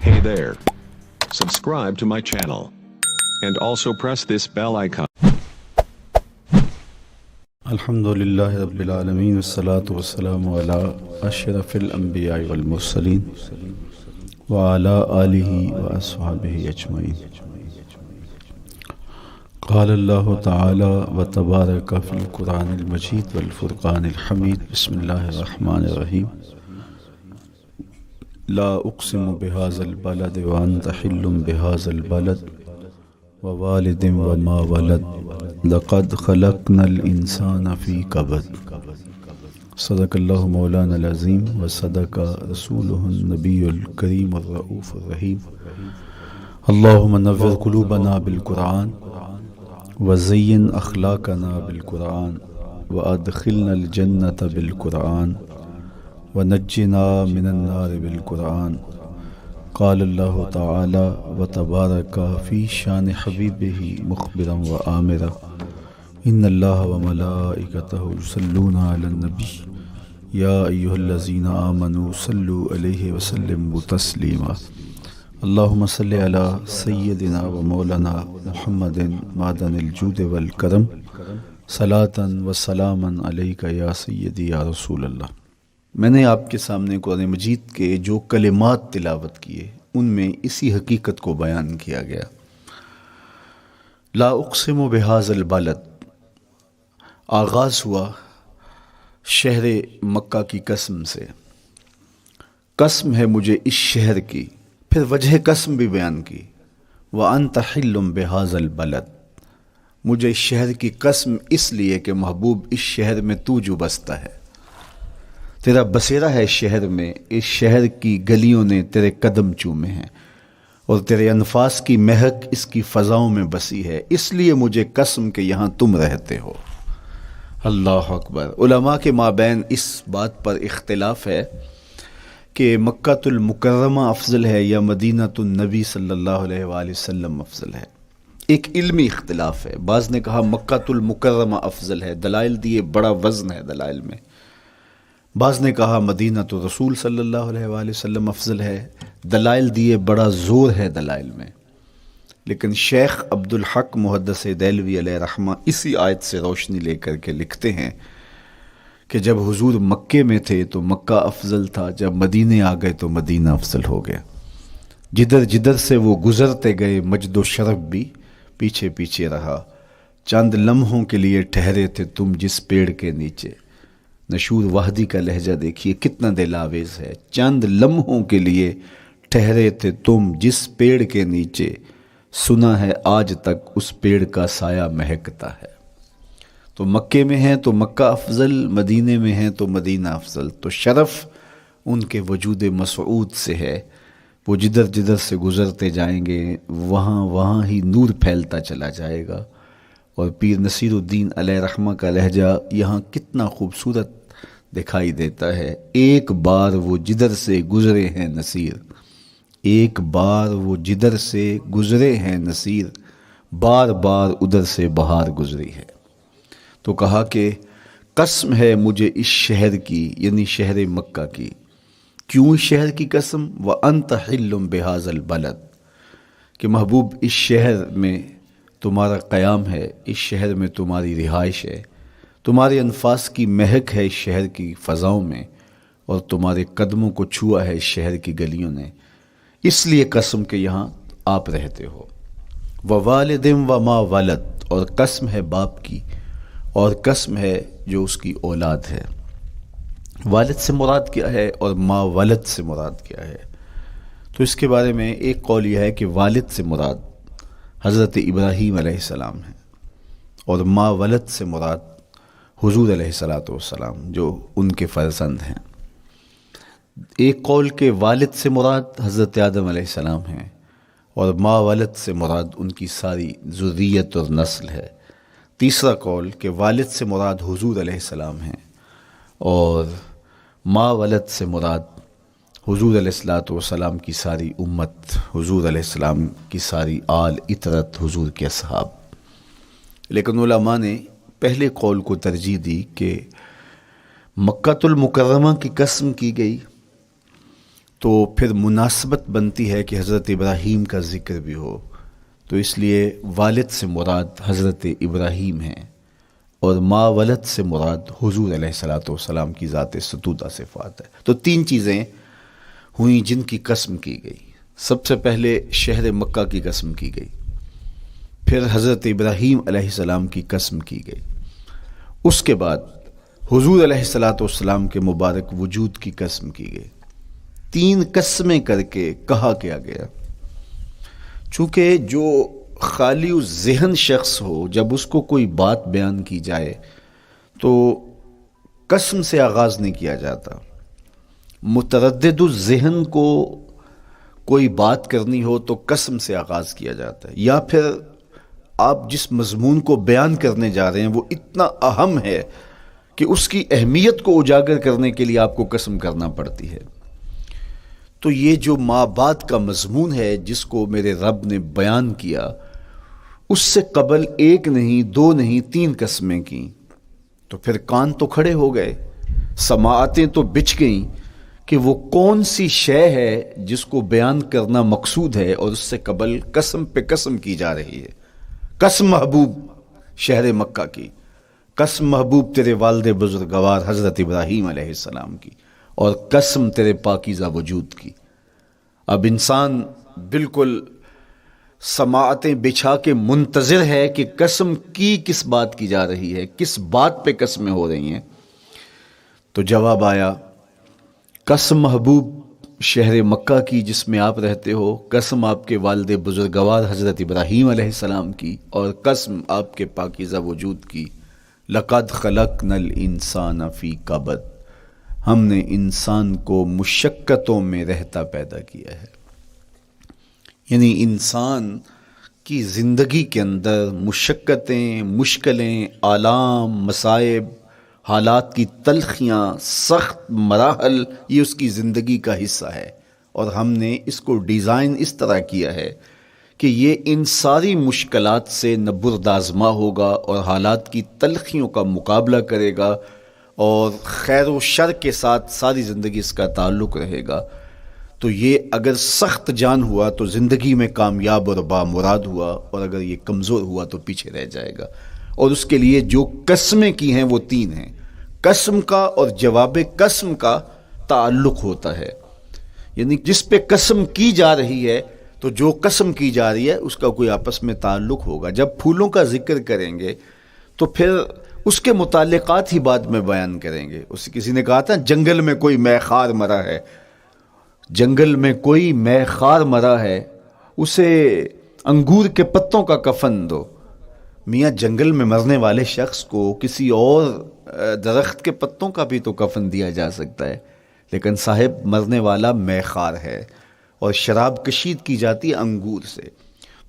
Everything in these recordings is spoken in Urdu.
Hey there. Subscribe to my channel. And also press this bell icon. الحمدللہ رب العالمین والصلاة والسلام علی اشرف الانبیاء والمرسلین وعلی آلہ واصحابہ اجمعین. قال اللہ تعالی وتبارک فی القرآن المجید والفرقان الحمید. بسم اللہ الرحمن الرحیم. لا اقسم بهذا البلد وانت حل بهذا البلد ووالد وما ولد لقد خلقنا الانسان في كبد. صدق اللہ مولانا العظیم وصدق رسولہ النبی الکریم الرؤوف الرحیم. اللہم نور قلوبنا بالقرآن وزین اخلاقنا بالقرآن وادخلنا الجنة بالقرآن ونجنا من النار بالقرآن. قال اللہ تعالی وتبارک فی شان حبیبہ مخبرا وآمرا ان اللہ وملائکتہ یصلون علی النبی یا ایہا الذین آمنوا صلوا علیہ وسلموا تسلیما. اللہم صلی علی سیدنا و مولانا محمد معدن الجود والکرم صلاۃ و سلاما علیک یا سیدی یا رسول اللہ. میں نے آپ کے سامنے قرآن مجید کے جو کلمات تلاوت کیے ان میں اسی حقیقت کو بیان کیا گیا. لا اقسم بهذا البلد، آغاز ہوا شہر مکہ کی قسم سے. قسم ہے مجھے اس شہر کی، پھر وجہ قسم بھی بیان کی. وَأَنْتَ حِلٌّ بِهَذَا الْبَلَدِ، مجھے اس شہر کی قسم اس لیے کہ محبوب اس شہر میں تو جو بستا ہے، تیرا بسیرا ہے اس شہر میں، اس شہر کی گلیوں نے تیرے قدم چومے ہیں اور تیرے انفاس کی مہک اس کی فضاؤں میں بسی ہے، اس لیے مجھے قسم کہ یہاں تم رہتے ہو. اللہ اکبر. علماء کے مابین اس بات پر اختلاف ہے کہ مکہ المکرمہ افضل ہے یا مدینہ النبی صلی اللہ علیہ وآلہ وسلم افضل ہے. ایک علمی اختلاف ہے. بعض نے کہا مکہ المکرمہ افضل ہے، دلائل دیے، بڑا وزن ہے دلائل میں. بعض نے کہا مدینہ رسول صلی اللہ علیہ وآلہ وسلم افضل ہے، دلائل دیے، بڑا زور ہے دلائل میں. لیکن شیخ عبدالحق محدث دہلوی علیہ رحمہ اسی آیت سے روشنی لے کر کے لکھتے ہیں کہ جب حضور مکے میں تھے تو مکہ افضل تھا، جب مدینے آ گئے تو مدینہ افضل ہو گیا. جدھر جدھر سے وہ گزرتے گئے مجد و شرف بھی پیچھے پیچھے رہا. چند لمحوں کے لیے ٹھہرے تھے تم جس پیڑ کے نیچے. نشور وحدی کا لہجہ دیکھیے کتنا دل آویز ہے. چند لمحوں کے لیے ٹھہرے تھے تم جس پیڑ کے نیچے، سنا ہے آج تک اس پیڑ کا سایہ مہکتا ہے. تو مکے میں ہیں تو مکہ افضل، مدینے میں ہیں تو مدینہ افضل. تو شرف ان کے وجود مسعود سے ہے. وہ جدھر جدھر سے گزرتے جائیں گے وہاں وہاں ہی نور پھیلتا چلا جائے گا. اور پیر نصیر الدین علیہ رحمہ کا لہجہ یہاں کتنا خوبصورت دکھائی دیتا ہے. ایک بار وہ جدھر سے گزرے ہیں نصیر، ایک بار وہ جدھر سے گزرے ہیں نصیر، بار بار ادھر سے بہار گزری ہے. تو کہا کہ قسم ہے مجھے اس شہر کی، یعنی شہر مکہ کی. کیوں اس شہر کی قسم؟ وَأَنْتَ حِلٌّ بِهَذَا الْبَلَدِ، کہ محبوب اس شہر میں تمہارا قیام ہے، اس شہر میں تمہاری رہائش ہے، تمہارے انفاس کی مہک ہے اس شہر کی فضاؤں میں، اور تمہارے قدموں کو چھوا ہے اس شہر کی گلیوں نے، اس لیے قسم کہ یہاں آپ رہتے ہو. وَوَالِدٍ وَمَا وَلَدَ، اور قسم ہے باپ کی، اور قسم ہے جو اس کی اولاد ہے. والد سے مراد کیا ہے اور ما ولد سے مراد کیا ہے؟ تو اس کے بارے میں ایک قول یہ ہے کہ والد سے مراد حضرت ابراہیم علیہ السلام ہے، اور ما ولد سے مراد حضور علیہ السلام جو ان کے فرزند ہیں. ایک قول کے والد سے مراد حضرت آدم علیہ السلام ہیں، اور ما ولد سے مراد ان کی ساری ذریت اور نسل ہے. تیسرا قول کہ والد سے مراد حضور علیہ السلام ہیں، اور ما ولد سے مراد حضور علیہ السلام کی ساری امت، حضور علیہ السلام کی ساری آل اطرت، حضور کے اصحاب. لیکن علماء نے پہلے قول کو ترجیح دی کہ مکہ المکرمہ کی قسم کی گئی تو پھر مناسبت بنتی ہے کہ حضرت ابراہیم کا ذکر بھی ہو، تو اس لیے والد سے مراد حضرت ابراہیم ہیں اور ما ولد سے مراد حضور علیہ الصلوۃ والسلام کی ذات ستودہ صفات ہے۔ تو تین چیزیں ہوئیں جن کی قسم کی گئی۔ سب سے پہلے شہر مکہ کی قسم کی گئی، پھر حضرت ابراہیم علیہ السلام کی قسم کی گئی، اس کے بعد حضور علیہ الصلوۃ والسلام کے مبارک وجود کی قسم کی گئی۔ تین قسمیں کر کے کہا کیا گیا، چونکہ جو خالی ذہن شخص ہو، جب اس کو کوئی بات بیان کی جائے تو قسم سے آغاز نہیں کیا جاتا۔ متردد الذہن کو کوئی بات کرنی ہو تو قسم سے آغاز کیا جاتا ہے، یا پھر آپ جس مضمون کو بیان کرنے جا رہے ہیں وہ اتنا اہم ہے کہ اس کی اہمیت کو اجاگر کرنے کے لیے آپ کو قسم کرنا پڑتی ہے۔ تو یہ جو ما بعد کا مضمون ہے جس کو میرے رب نے بیان کیا، اس سے قبل ایک نہیں، دو نہیں، تین قسمیں کیں، تو پھر کان تو کھڑے ہو گئے، سماعتیں تو بچھ گئیں کہ وہ کون سی شے ہے جس کو بیان کرنا مقصود ہے، اور اس سے قبل قسم پہ قسم کی جا رہی ہے۔ قسم محبوب شہر مکہ کی، قسم محبوب تیرے والد بزرگوار حضرت ابراہیم علیہ السلام کی، اور قسم تیرے پاکیزہ وجود کی۔ اب انسان بالکل سماعتیں بچھا کے منتظر ہے کہ قسم کی کس بات کی جا رہی ہے، کس بات پہ قسمیں ہو رہی ہیں۔ تو جواب آیا، قسم محبوب شہر مکہ کی جس میں آپ رہتے ہو، قسم آپ کے والد بزرگوار حضرت ابراہیم علیہ السلام کی، اور قسم آپ کے پاکیزہ وجود کی۔ لقد خلقنا الانسان فی کبد، ہم نے انسان کو مشقتوں میں رہتا پیدا کیا ہے۔ یعنی انسان کی زندگی کے اندر مشقتیں، مشکلیں، آلام، مصائب، حالات کی تلخیاں، سخت مراحل، یہ اس کی زندگی کا حصہ ہے، اور ہم نے اس کو ڈیزائن اس طرح کیا ہے کہ یہ ان ساری مشکلات سے نہ بردآزما ہوگا اور حالات کی تلخیوں کا مقابلہ کرے گا، اور خیر و شر کے ساتھ ساری زندگی اس کا تعلق رہے گا۔ تو یہ اگر سخت جان ہوا تو زندگی میں کامیاب اور بامراد ہوا، اور اگر یہ کمزور ہوا تو پیچھے رہ جائے گا۔ اور اس کے لیے جو قسمیں کی ہیں وہ تین ہیں۔ قسم کا اور جواب قسم کا تعلق ہوتا ہے، یعنی جس پہ قسم کی جا رہی ہے تو جو قسم کی جا رہی ہے اس کا کوئی آپس میں تعلق ہوگا۔ جب پھولوں کا ذکر کریں گے تو پھر اس کے متعلقات ہی بعد میں بیان کریں گے۔ اس کسی نے کہا تھا جنگل میں کوئی مے خار مرا ہے، جنگل میں کوئی مے خار مرا ہے، اسے انگور کے پتوں کا کفن دو۔ میاں جنگل میں مرنے والے شخص کو کسی اور درخت کے پتوں کا بھی تو کفن دیا جا سکتا ہے، لیکن صاحب مرنے والا مے خار ہے، اور شراب کشید کی جاتی ہے انگور سے،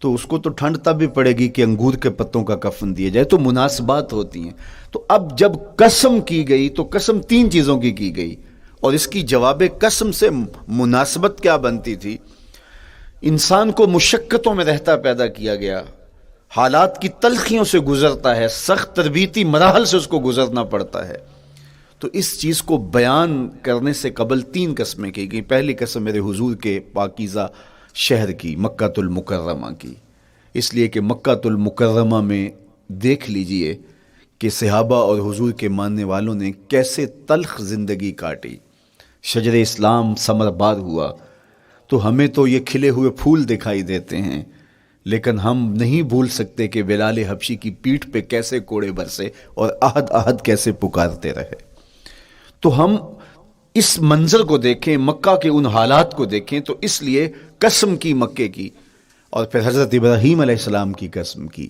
تو اس کو تو ٹھنڈ تب بھی پڑے گی کہ انگور کے پتوں کا کفن دیا جائے۔ تو مناسبات ہوتی ہیں۔ تو اب جب قسم کی گئی تو قسم تین چیزوں کی گئی، اور اس کی جواب قسم سے مناسبت کیا بنتی تھی؟ انسان کو مشقتوں میں رہتا پیدا کیا گیا، حالات کی تلخیوں سے گزرتا ہے، سخت تربیتی مراحل سے اس کو گزرنا پڑتا ہے۔ تو اس چیز کو بیان کرنے سے قبل تین قسمیں کی گئی۔ پہلی قسم میرے حضور کے پاکیزہ شہر کی، مکہ المکرمہ کی، اس لیے کہ مکہ المکرمہ میں دیکھ لیجئے کہ صحابہ اور حضور کے ماننے والوں نے کیسے تلخ زندگی کاٹی۔ شجر اسلام ثمر بار ہوا تو ہمیں تو یہ کھلے ہوئے پھول دکھائی دیتے ہیں، لیکن ہم نہیں بھول سکتے کہ بلال حبشی کی پیٹھ پہ کیسے کوڑے برسے اور احد احد کیسے پکارتے رہے۔ تو ہم اس منظر کو دیکھیں، مکہ کے ان حالات کو دیکھیں، تو اس لیے قسم کی مکے کی، اور پھر حضرت ابراہیم علیہ السلام کی قسم کی،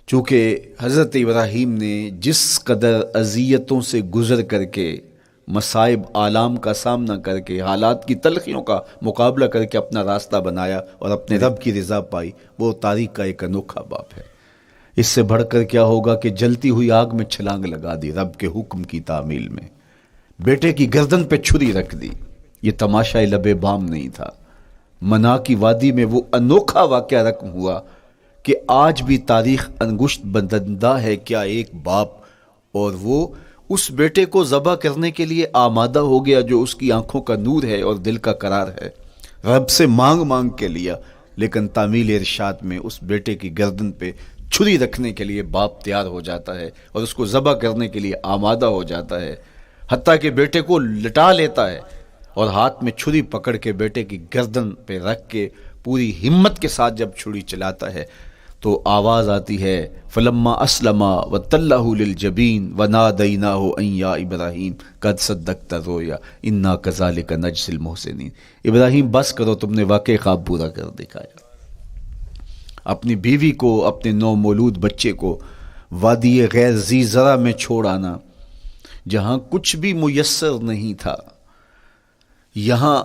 چونکہ حضرت ابراہیم نے جس قدر اذیتوں سے گزر کر کے، مصائب آلام کا سامنا کر کے، حالات کی تلخیوں کا مقابلہ کر کے اپنا راستہ بنایا اور اپنے رب کی رضا پائی، وہ تاریخ کا ایک انوکھا باپ ہے۔ اس سے بڑھ کر کیا ہوگا کہ جلتی ہوئی آگ میں چھلانگ لگا دی رب کے حکم کی تعمیل میں، بیٹے کی گردن پہ چھری رکھ دی۔ یہ تماشا لب بام نہیں تھا، منا کی وادی میں وہ انوکھا واقعہ رقم ہوا کہ آج بھی تاریخ انگشت بدندہ ہے کیا ایک باپ، اور وہ اس بیٹے کو ذبح کرنے کے لیے آمادہ ہو گیا جو اس کی آنکھوں کا نور ہے اور دل کا قرار ہے، رب سے مانگ مانگ کے لیا، لیکن تعمیل ارشاد میں اس بیٹے کی گردن پہ چھری رکھنے کے لیے باپ تیار ہو جاتا ہے اور اس کو ذبح کرنے کے لیے آمادہ ہو جاتا ہے، حتیٰ کہ بیٹے کو لٹا لیتا ہے اور ہاتھ میں چھری پکڑ کے بیٹے کی گردن پہ رکھ کے پوری ہمت کے ساتھ جب چھری چلاتا ہے تو آواز آتی ہے فلما اسلما وتلہ للجبین ونادیناہ ان یا ابراہیم قد صدقت الرؤیا انا کذالک نجزی المحسنین۔ ابراہیم بس کرو، تم نے واقعی خواب پورا کر دکھایا۔ اپنی بیوی کو، اپنے نو مولود بچے کو وادی غیر ذی زرع میں چھوڑ آنا، جہاں کچھ بھی میسر نہیں تھا، یہاں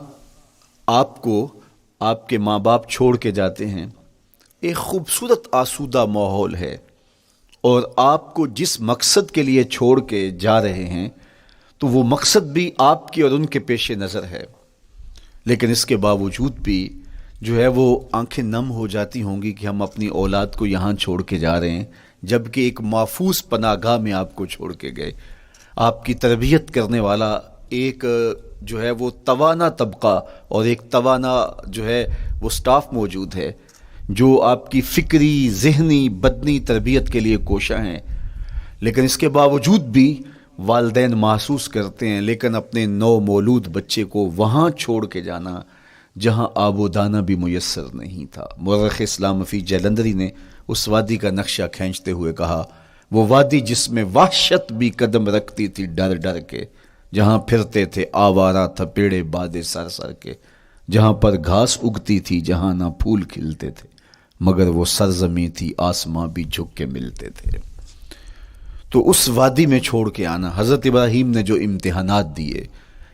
آپ کو آپ کے ماں باپ چھوڑ کے جاتے ہیں، ایک خوبصورت آسودہ ماحول ہے، اور آپ کو جس مقصد کے لیے چھوڑ کے جا رہے ہیں تو وہ مقصد بھی آپ کی اور ان کے پیش نظر ہے، لیکن اس کے باوجود بھی جو ہے وہ آنکھیں نم ہو جاتی ہوں گی کہ ہم اپنی اولاد کو یہاں چھوڑ کے جا رہے ہیں، جبکہ ایک محفوظ پناہ گاہ میں آپ کو چھوڑ کے گئے۔ آپ کی تربیت کرنے والا ایک جو ہے وہ توانا طبقہ اور ایک توانا جو ہے وہ سٹاف موجود ہے جو آپ کی فکری، ذہنی، بدنی تربیت کے لیے کوشاں ہیں، لیکن اس کے باوجود بھی والدین محسوس کرتے ہیں لیکن اپنے نو مولود بچے کو وہاں چھوڑ کے جانا جہاں آب و دانہ بھی میسر نہیں تھا۔ مورخ اسلام فی جلندری نے اس وادی کا نقشہ کھینچتے ہوئے کہا، وہ وادی جس میں وحشت بھی قدم رکھتی تھی ڈر ڈر کے، جہاں پھرتے تھے آوارہ تھپیڑے بادے سر سر کے، جہاں پر گھاس اگتی تھی، جہاں نہ پھول کھلتے تھے، مگر وہ سرزمین تھی آسماں بھی جھک کے ملتے تھے۔ تو اس وادی میں چھوڑ کے آنا، حضرت ابراہیم نے جو امتحانات دیے،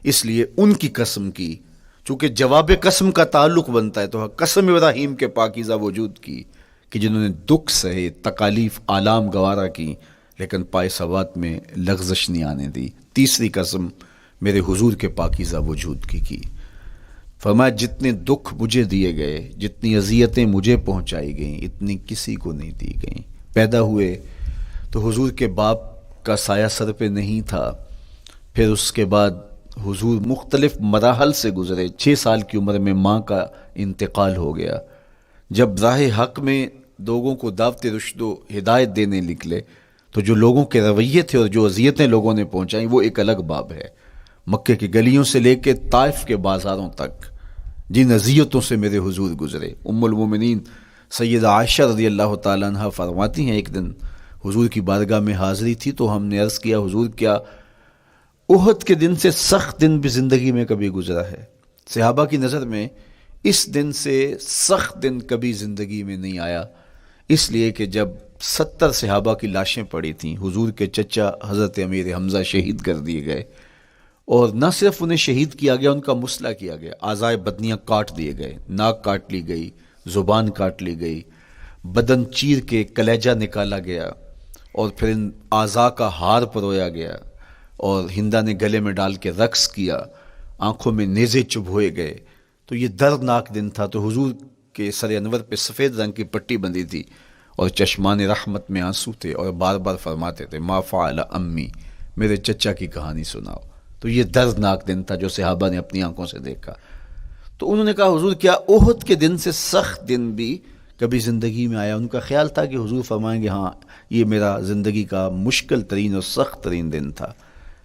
اس لیے ان کی قسم کی، چونکہ جواب قسم کا تعلق بنتا ہے، تو قسم ابراہیم کے پاکیزہ وجود کی کہ جنہوں نے دکھ سہے، تکالیف، آلام گوارا کی، لیکن پائے ثبات میں لغزش نہیں آنے دی۔ تیسری قسم میرے حضور کے پاکیزہ وجود کی فرمایا جتنے دکھ مجھے دیے گئے، جتنی اذیتیں مجھے پہنچائی گئیں، اتنی کسی کو نہیں دی گئیں۔ پیدا ہوئے تو حضور کے باپ کا سایہ سر پہ نہیں تھا، پھر اس کے بعد حضور مختلف مراحل سے گزرے، 6 سال کی عمر میں ماں کا انتقال ہو گیا۔ جب راہ حق میں لوگوں کو دعوت رشد و ہدایت دینے نکلے تو جو لوگوں کے رویے تھے اور جو اذیتیں لوگوں نے پہنچائیں وہ ایک الگ باب ہے۔ مکے کی گلیوں سے لے کے طائف کے بازاروں تک جن اذیتوں سے میرے حضور گزرے، ام المومنین سیدہ عائشہ رضی اللہ تعالیٰ عنہ فرماتی ہیں ایک دن حضور کی بارگاہ میں حاضری تھی تو ہم نے عرض کیا حضور کیا احد کے دن سے سخت دن بھی زندگی میں کبھی گزرا ہے؟ صحابہ کی نظر میں اس دن سے سخت دن کبھی زندگی میں نہیں آیا، اس لیے کہ جب 70 صحابہ کی لاشیں پڑی تھیں، حضور کے چچا حضرت امیر حمزہ شہید کر دیے گئے، اور نہ صرف انہیں شہید کیا گیا، ان کا مسئلہ کیا گیا، اعضائے بدنیاں کاٹ دیے گئے، ناک کاٹ لی گئی، زبان کاٹ لی گئی، بدن چیر کے کلیجہ نکالا گیا، اور پھر ان اعضاء کا ہار پرویا گیا، اور ہندا نے گلے میں ڈال کے رقص کیا، آنکھوں میں نیزے چبھوئے گئے۔ تو یہ دردناک دن تھا، تو حضور کے سر انور پہ سفید رنگ کی پٹی بندھی تھی اور چشمان رحمت میں آنسو تھے، اور بار بار فرماتے تھے ما فعل امی، میرے چچا کی کہانی سناؤ۔ تو یہ دردناک دن تھا جو صحابہ نے اپنی آنکھوں سے دیکھا۔ تو انہوں نے کہا حضور کیا احد کے دن سے سخت دن بھی کبھی زندگی میں آیا؟ ان کا خیال تھا کہ حضور فرمائیں گے ہاں یہ میرا زندگی کا مشکل ترین اور سخت ترین دن تھا،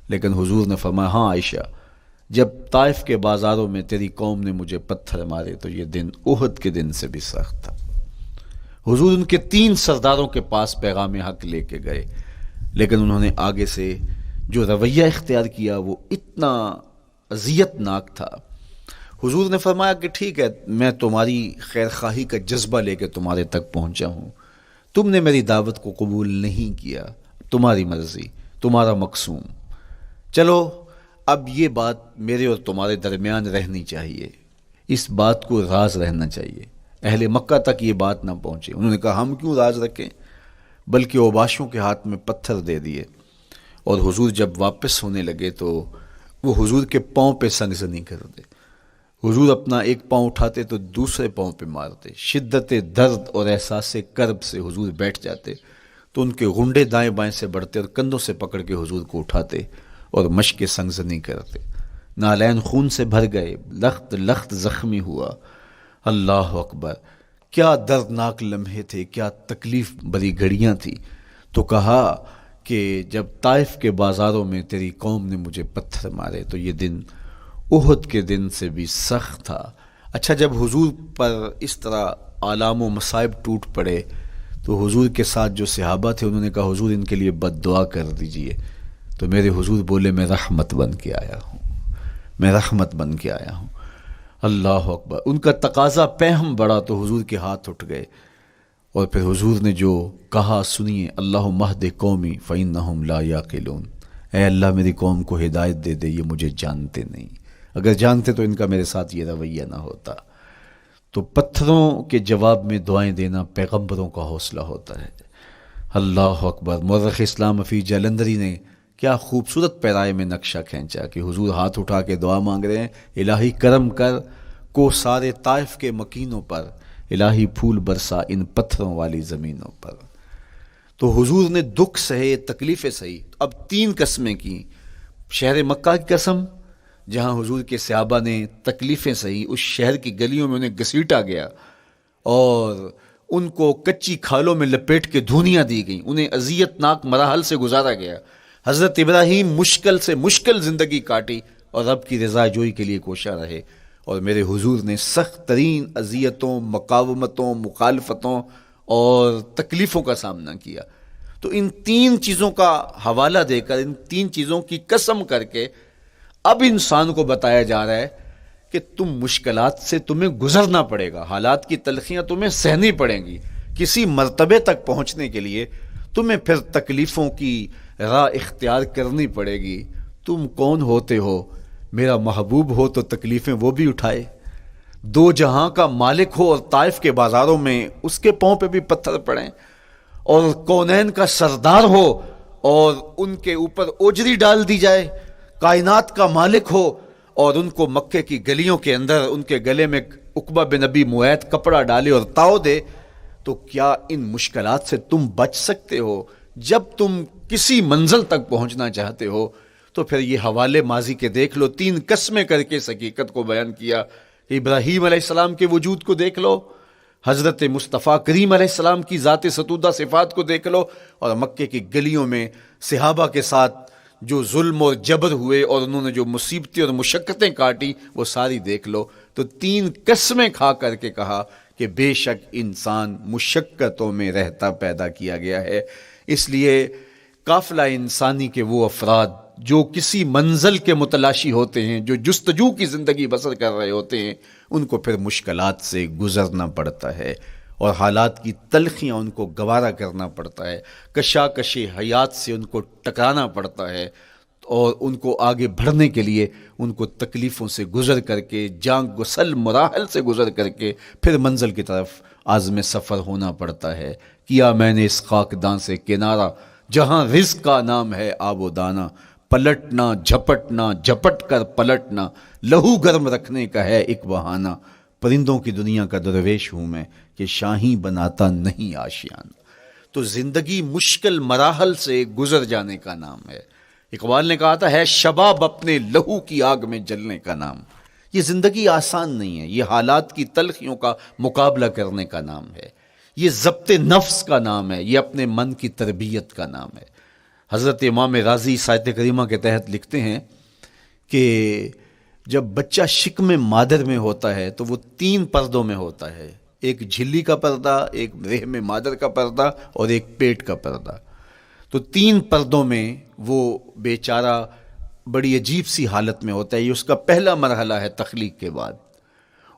لیکن حضور نے فرمایا ہاں عائشہ، جب طائف کے بازاروں میں تیری قوم نے مجھے پتھر مارے تو یہ دن احد کے دن سے بھی سخت تھا۔ حضور ان کے 3 سرداروں کے پاس پیغام حق لے کے گئے، لیکن انہوں نے آگے سے جو رویہ اختیار کیا وہ اتنا اذیت ناک تھا۔ حضور نے فرمایا کہ ٹھیک ہے، میں تمہاری خیر خواہی کا جذبہ لے کے تمہارے تک پہنچا ہوں، تم نے میری دعوت کو قبول نہیں کیا، تمہاری مرضی، تمہارا مقسوم، چلو اب یہ بات میرے اور تمہارے درمیان رہنی چاہیے، اس بات کو راز رہنا چاہیے، اہل مکہ تک یہ بات نہ پہنچے۔ انہوں نے کہا ہم کیوں راز رکھیں، بلکہ اوباشوں کے ہاتھ میں پتھر دے دیے، اور حضور جب واپس ہونے لگے تو وہ حضور کے پاؤں پہ سنگسنی کرتے، حضور اپنا ایک پاؤں اٹھاتے تو دوسرے پاؤں پہ مارتے، شدت درد اور احساس کرب سے حضور بیٹھ جاتے، تو ان کے غنڈے دائیں بائیں سے بڑھتے اور کندھوں سے پکڑ کے حضور کو اٹھاتے اور مشق سنگزنی کرتے. نالین خون سے بھر گئے، لخت لخت زخمی ہوا. اللہ اکبر، کیا دردناک لمحے تھے، کیا تکلیف بری گھڑیاں تھی. تو کہا کہ جب طائف کے بازاروں میں تیری قوم نے مجھے پتھر مارے تو یہ دن احد کے دن سے بھی سخت تھا. اچھا، جب حضور پر اس طرح آلام و مصائب ٹوٹ پڑے تو حضور کے ساتھ جو صحابہ تھے انہوں نے کہا حضور ان کے لیے بد دعا کر دیجئے. تو میرے حضور بولے میں رحمت بن کے آیا ہوں، میں رحمت بن کے آیا ہوں. اللہ اکبر. ان کا تقاضا پہم بڑا تو حضور کے ہاتھ اٹھ گئے اور پھر حضور نے جو کہا سنیے، اللہم اہد قومی فإنہم لا یعقلون. اے اللہ میری قوم کو ہدایت دے دے، یہ مجھے جانتے نہیں، اگر جانتے تو ان کا میرے ساتھ یہ رویہ نہ ہوتا. تو پتھروں کے جواب میں دعائیں دینا پیغمبروں کا حوصلہ ہوتا ہے. اللہ اکبر. مورخ اسلام حفیظ جلندری نے کیا خوبصورت پیرائے میں نقشہ کھینچا کہ حضور ہاتھ اٹھا کے دعا مانگ رہے ہیں، الہی کرم کر کو سارے طائف کے مکینوں پر، الہی پھول برسا ان پتھروں والی زمینوں پر. تو حضور نے دکھ سہے، تکلیفیں سہی. اب 3 قسمیں کی. شہر مکہ کی قسم جہاں حضور کے صحابہ نے تکلیفیں سہی، اس شہر کی گلیوں میں انہیں گھسیٹا گیا اور ان کو کچی کھالوں میں لپیٹ کے دھونیاں دی گئیں، انہیں اذیت ناک مراحل سے گزارا گیا. حضرت ابراہیم مشکل سے مشکل زندگی کاٹی اور رب کی رضا جوئی کے لیے کوشاں رہے، اور میرے حضور نے سخت ترین اذیتوں، مقاومتوں، مخالفتوں اور تکلیفوں کا سامنا کیا. تو ان 3 چیزوں کا حوالہ دے کر، ان 3 چیزوں کی قسم کر کے اب انسان کو بتایا جا رہا ہے کہ تم مشکلات سے تمہیں گزرنا پڑے گا، حالات کی تلخیاں تمہیں سہنی پڑیں گی. کسی مرتبے تک پہنچنے کے لیے تمہیں پھر تکلیفوں کی راہ اختیار کرنی پڑے گی. تم کون ہوتے ہو؟ میرا محبوب ہو تو تکلیفیں وہ بھی اٹھائے، 2 جہاں کا مالک ہو اور طائف کے بازاروں میں اس کے پاؤں پہ بھی پتھر پڑیں، اور کونین کا سردار ہو اور ان کے اوپر اوجری ڈال دی جائے، کائنات کا مالک ہو اور ان کو مکے کی گلیوں کے اندر ان کے گلے میں عقبہ بن ابی معیط کپڑا ڈالے اور تاؤ دے. تو کیا ان مشکلات سے تم بچ سکتے ہو؟ جب تم کسی منزل تک پہنچنا چاہتے ہو تو پھر یہ حوالے ماضی کے دیکھ لو. 3 قسمیں کر کے اس حقیقت کو بیان کیا. ابراہیم علیہ السلام کے وجود کو دیکھ لو، حضرت مصطفیٰ کریم علیہ السلام کی ذات ستودہ صفات کو دیکھ لو، اور مکے کی گلیوں میں صحابہ کے ساتھ جو ظلم اور جبر ہوئے اور انہوں نے جو مصیبتیں اور مشقتیں کاٹی وہ ساری دیکھ لو. تو 3 قسمیں کھا کر کے کہا کہ بے شک انسان مشقتوں میں رہتا پیدا کیا گیا ہے. اس لیے قافلہ انسانی کے وہ افراد جو کسی منزل کے متلاشی ہوتے ہیں، جو جستجو کی زندگی بسر کر رہے ہوتے ہیں، ان کو پھر مشکلات سے گزرنا پڑتا ہے اور حالات کی تلخیاں ان کو گوارا کرنا پڑتا ہے، کشاکش حیات سے ان کو ٹکرانا پڑتا ہے، اور ان کو آگے بڑھنے کے لیے ان کو تکلیفوں سے گزر کر کے، جان گسل مراحل سے گزر کر کے پھر منزل کی طرف عازم سفر ہونا پڑتا ہے. کیا میں نے اس خاکدان سے کنارہ جہاں رزق کا نام ہے آب و دانہ، پلٹنا جھپٹنا جھپٹ کر پلٹنا لہو گرم رکھنے کا ہے ایک بہانہ. پرندوں کی دنیا کا درویش ہوں میں کہ شاہی بناتا نہیں آشیانہ. تو زندگی مشکل مراحل سے گزر جانے کا نام ہے. اقبال نے کہا تھا ہے شباب اپنے لہو کی آگ میں جلنے کا نام. یہ زندگی آسان نہیں ہے، یہ حالات کی تلخیوں کا مقابلہ کرنے کا نام ہے، یہ ضبط نفس کا نام ہے، یہ اپنے من کی تربیت کا نام ہے. حضرت امام راضی سایت کریمہ کے تحت لکھتے ہیں کہ جب بچہ شکم مادر میں ہوتا ہے تو وہ 3 پردوں میں ہوتا ہے، ایک جھلی کا پردہ، ایک رحم مادر کا پردہ اور ایک پیٹ کا پردہ. تو 3 پردوں میں وہ بیچارہ بڑی عجیب سی حالت میں ہوتا ہے. یہ اس کا پہلا مرحلہ ہے تخلیق کے بعد.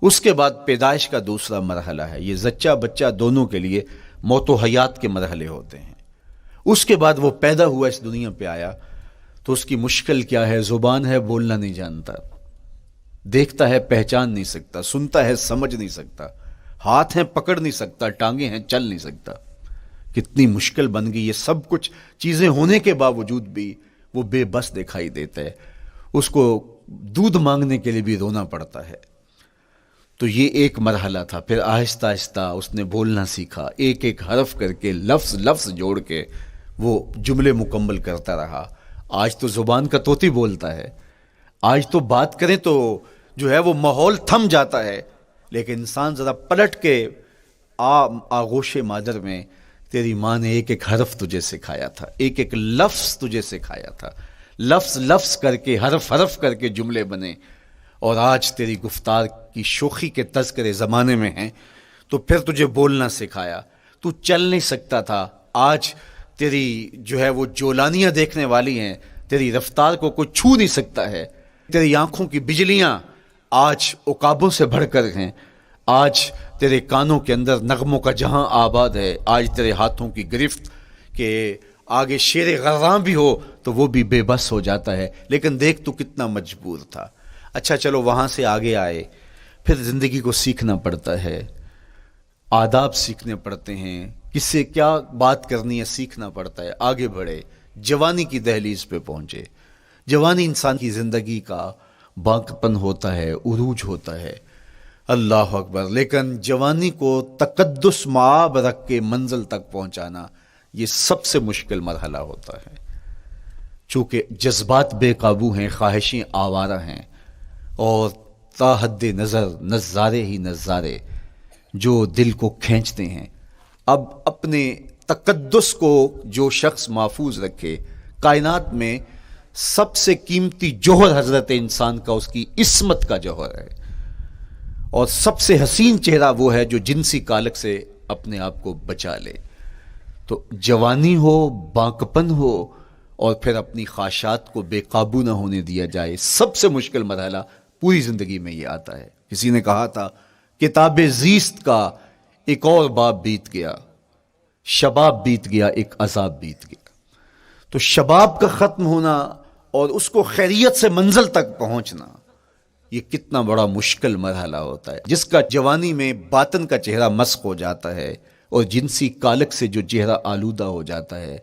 اس کے بعد پیدائش کا دوسرا مرحلہ ہے. یہ زچہ بچہ دونوں کے لیے موت و حیات کے مرحلے ہوتے ہیں. اس کے بعد وہ پیدا ہوا، اس دنیا پہ آیا تو اس کی مشکل کیا ہے؟ زبان ہے، بولنا نہیں جانتا، دیکھتا ہے پہچان نہیں سکتا، سنتا ہے سمجھ نہیں سکتا، ہاتھ ہیں پکڑ نہیں سکتا، ٹانگیں ہیں چل نہیں سکتا. کتنی مشکل بن گئی. یہ سب کچھ چیزیں ہونے کے باوجود بھی وہ بے بس دکھائی دیتا ہے. اس کو دودھ مانگنے کے لیے بھی رونا پڑتا ہے. تو یہ ایک مرحلہ تھا. پھر آہستہ آہستہ اس نے بولنا سیکھا، ایک ایک حرف کر کے لفظ لفظ جوڑ کے وہ جملے مکمل کرتا رہا. آج تو زبان کا طوطی بولتا ہے، آج تو بات کریں تو جو ہے وہ ماحول تھم جاتا ہے. لیکن انسان ذرا پلٹ کے آغوش مادر میں تیری ماں نے ایک ایک حرف تجھے سکھایا تھا، ایک ایک لفظ تجھے سکھایا تھا، لفظ لفظ کر کے حرف حرف کر کے جملے بنے. اور آج تیری گفتار کی شوخی کے تذکرے زمانے میں ہیں تو پھر تجھے بولنا سکھایا. تو چل نہیں سکتا تھا، آج تیری جو ہے وہ جولانیاں دیکھنے والی ہیں، تیری رفتار کو کوئی چھو نہیں سکتا ہے. تیری آنکھوں کی بجلیاں آج عقابوں سے بڑھ کر ہیں. آج تیرے کانوں کے اندر نغموں کا جہاں آباد ہے. آج تیرے ہاتھوں کی گرفت کہ آگے شیر غراں بھی ہو تو وہ بھی بے بس ہو جاتا ہے. لیکن دیکھ تو کتنا مجبور تھا. اچھا چلو وہاں سے آگے آئے، پھر زندگی کو سیکھنا پڑتا ہے، آداب سیکھنے پڑتے ہیں، کس سے کیا بات کرنی ہے سیکھنا پڑتا ہے. آگے بڑھے، جوانی کی دہلیز پہ پہنچے. جوانی انسان کی زندگی کا باقپن ہوتا ہے، عروج ہوتا ہے. اللہ اکبر. لیکن جوانی کو تقدس معاب رکھ کے منزل تک پہنچانا یہ سب سے مشکل مرحلہ ہوتا ہے. چونکہ جذبات بے قابو ہیں، خواہشیں آوارہ ہیں، اور تا حد نظر نظارے ہی نظارے جو دل کو کھینچتے ہیں. اب اپنے تقدس کو جو شخص محفوظ رکھے، کائنات میں سب سے قیمتی جوہر حضرت انسان کا اس کی عصمت کا جوہر ہے. اور سب سے حسین چہرہ وہ ہے جو جنسی کالک سے اپنے آپ کو بچا لے. تو جوانی ہو، باقپن ہو، اور پھر اپنی خواہشات کو بے قابو نہ ہونے دیا جائے. سب سے مشکل مرحلہ پوری زندگی میں یہ آتا ہے. کسی نے کہا تھا کتاب زیست کا ایک اور باب بیت گیا، شباب بیت گیا، ایک عذاب بیت گیا. تو شباب کا ختم ہونا اور اس کو خیریت سے منزل تک پہنچنا یہ کتنا بڑا مشکل مرحلہ ہوتا ہے. جس کا جوانی میں باطن کا چہرہ مسخ ہو جاتا ہے اور جنسی کالک سے جو چہرہ آلودہ ہو جاتا ہے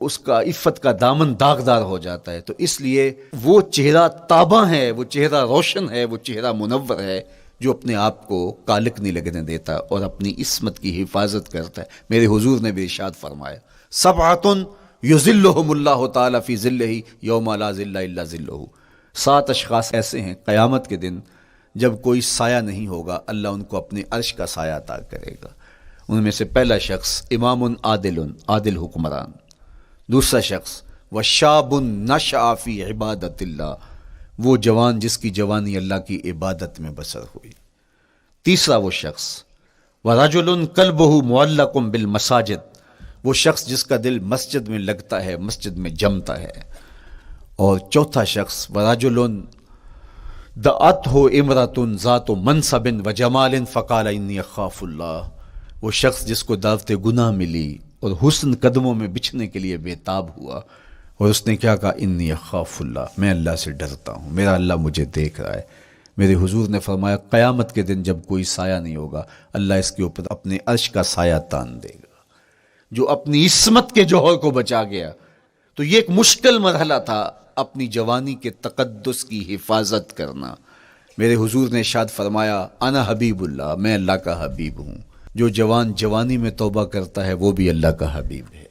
اس کا عفت کا دامن داغدار ہو جاتا ہے. تو اس لیے وہ چہرہ تاباں ہے، وہ چہرہ روشن ہے، وہ چہرہ منور ہے جو اپنے آپ کو کالک نہیں لگنے دیتا اور اپنی عصمت کی حفاظت کرتا ہے. میرے حضور نے بھی ارشاد فرمایا سبعۃ یظلھم اللہ تعالی فی ظلہ یوم لا ظل الا ظلہ. 7 اشخاص ایسے ہیں قیامت کے دن جب کوئی سایہ نہیں ہوگا، اللہ ان کو اپنے عرش کا سایہ عطا کرے گا. ان میں سے پہلا شخص امام عادل حکمران. دوسرا شخص وشاب نشأ فی عبادت اللہ، وہ جوان جس کی جوانی اللہ کی عبادت میں بسر ہوئی. تیسرا وہ شخص ورجل قلبہ معلق بالمساجد، وہ شخص جس کا دل مسجد میں لگتا ہے، مسجد میں جمتا ہے. اور چوتھا شخص ورجل دعتہ امرأۃ ذات منصب وجمال فقال انی اخاف اللہ، وہ شخص جس کو دعوت گناہ ملی اور حسن قدموں میں بچھنے کے لیے بےتاب ہوا اور اس نے کیا کہا انی اخاف اللہ، میں اللہ سے ڈرتا ہوں، میرا اللہ مجھے دیکھ رہا ہے. میرے حضور نے فرمایا قیامت کے دن جب کوئی سایہ نہیں ہوگا اللہ اس کے اوپر اپنے عرش کا سایہ تان دے گا. جو اپنی عصمت کے جوہر کو بچا گیا. تو یہ ایک مشکل مرحلہ تھا اپنی جوانی کے تقدس کی حفاظت کرنا. میرے حضور نے ارشاد فرمایا انا حبیب اللہ، میں اللہ کا حبیب ہوں. جو جوان جوانی میں توبہ کرتا ہے وہ بھی اللہ کا حبیب ہے.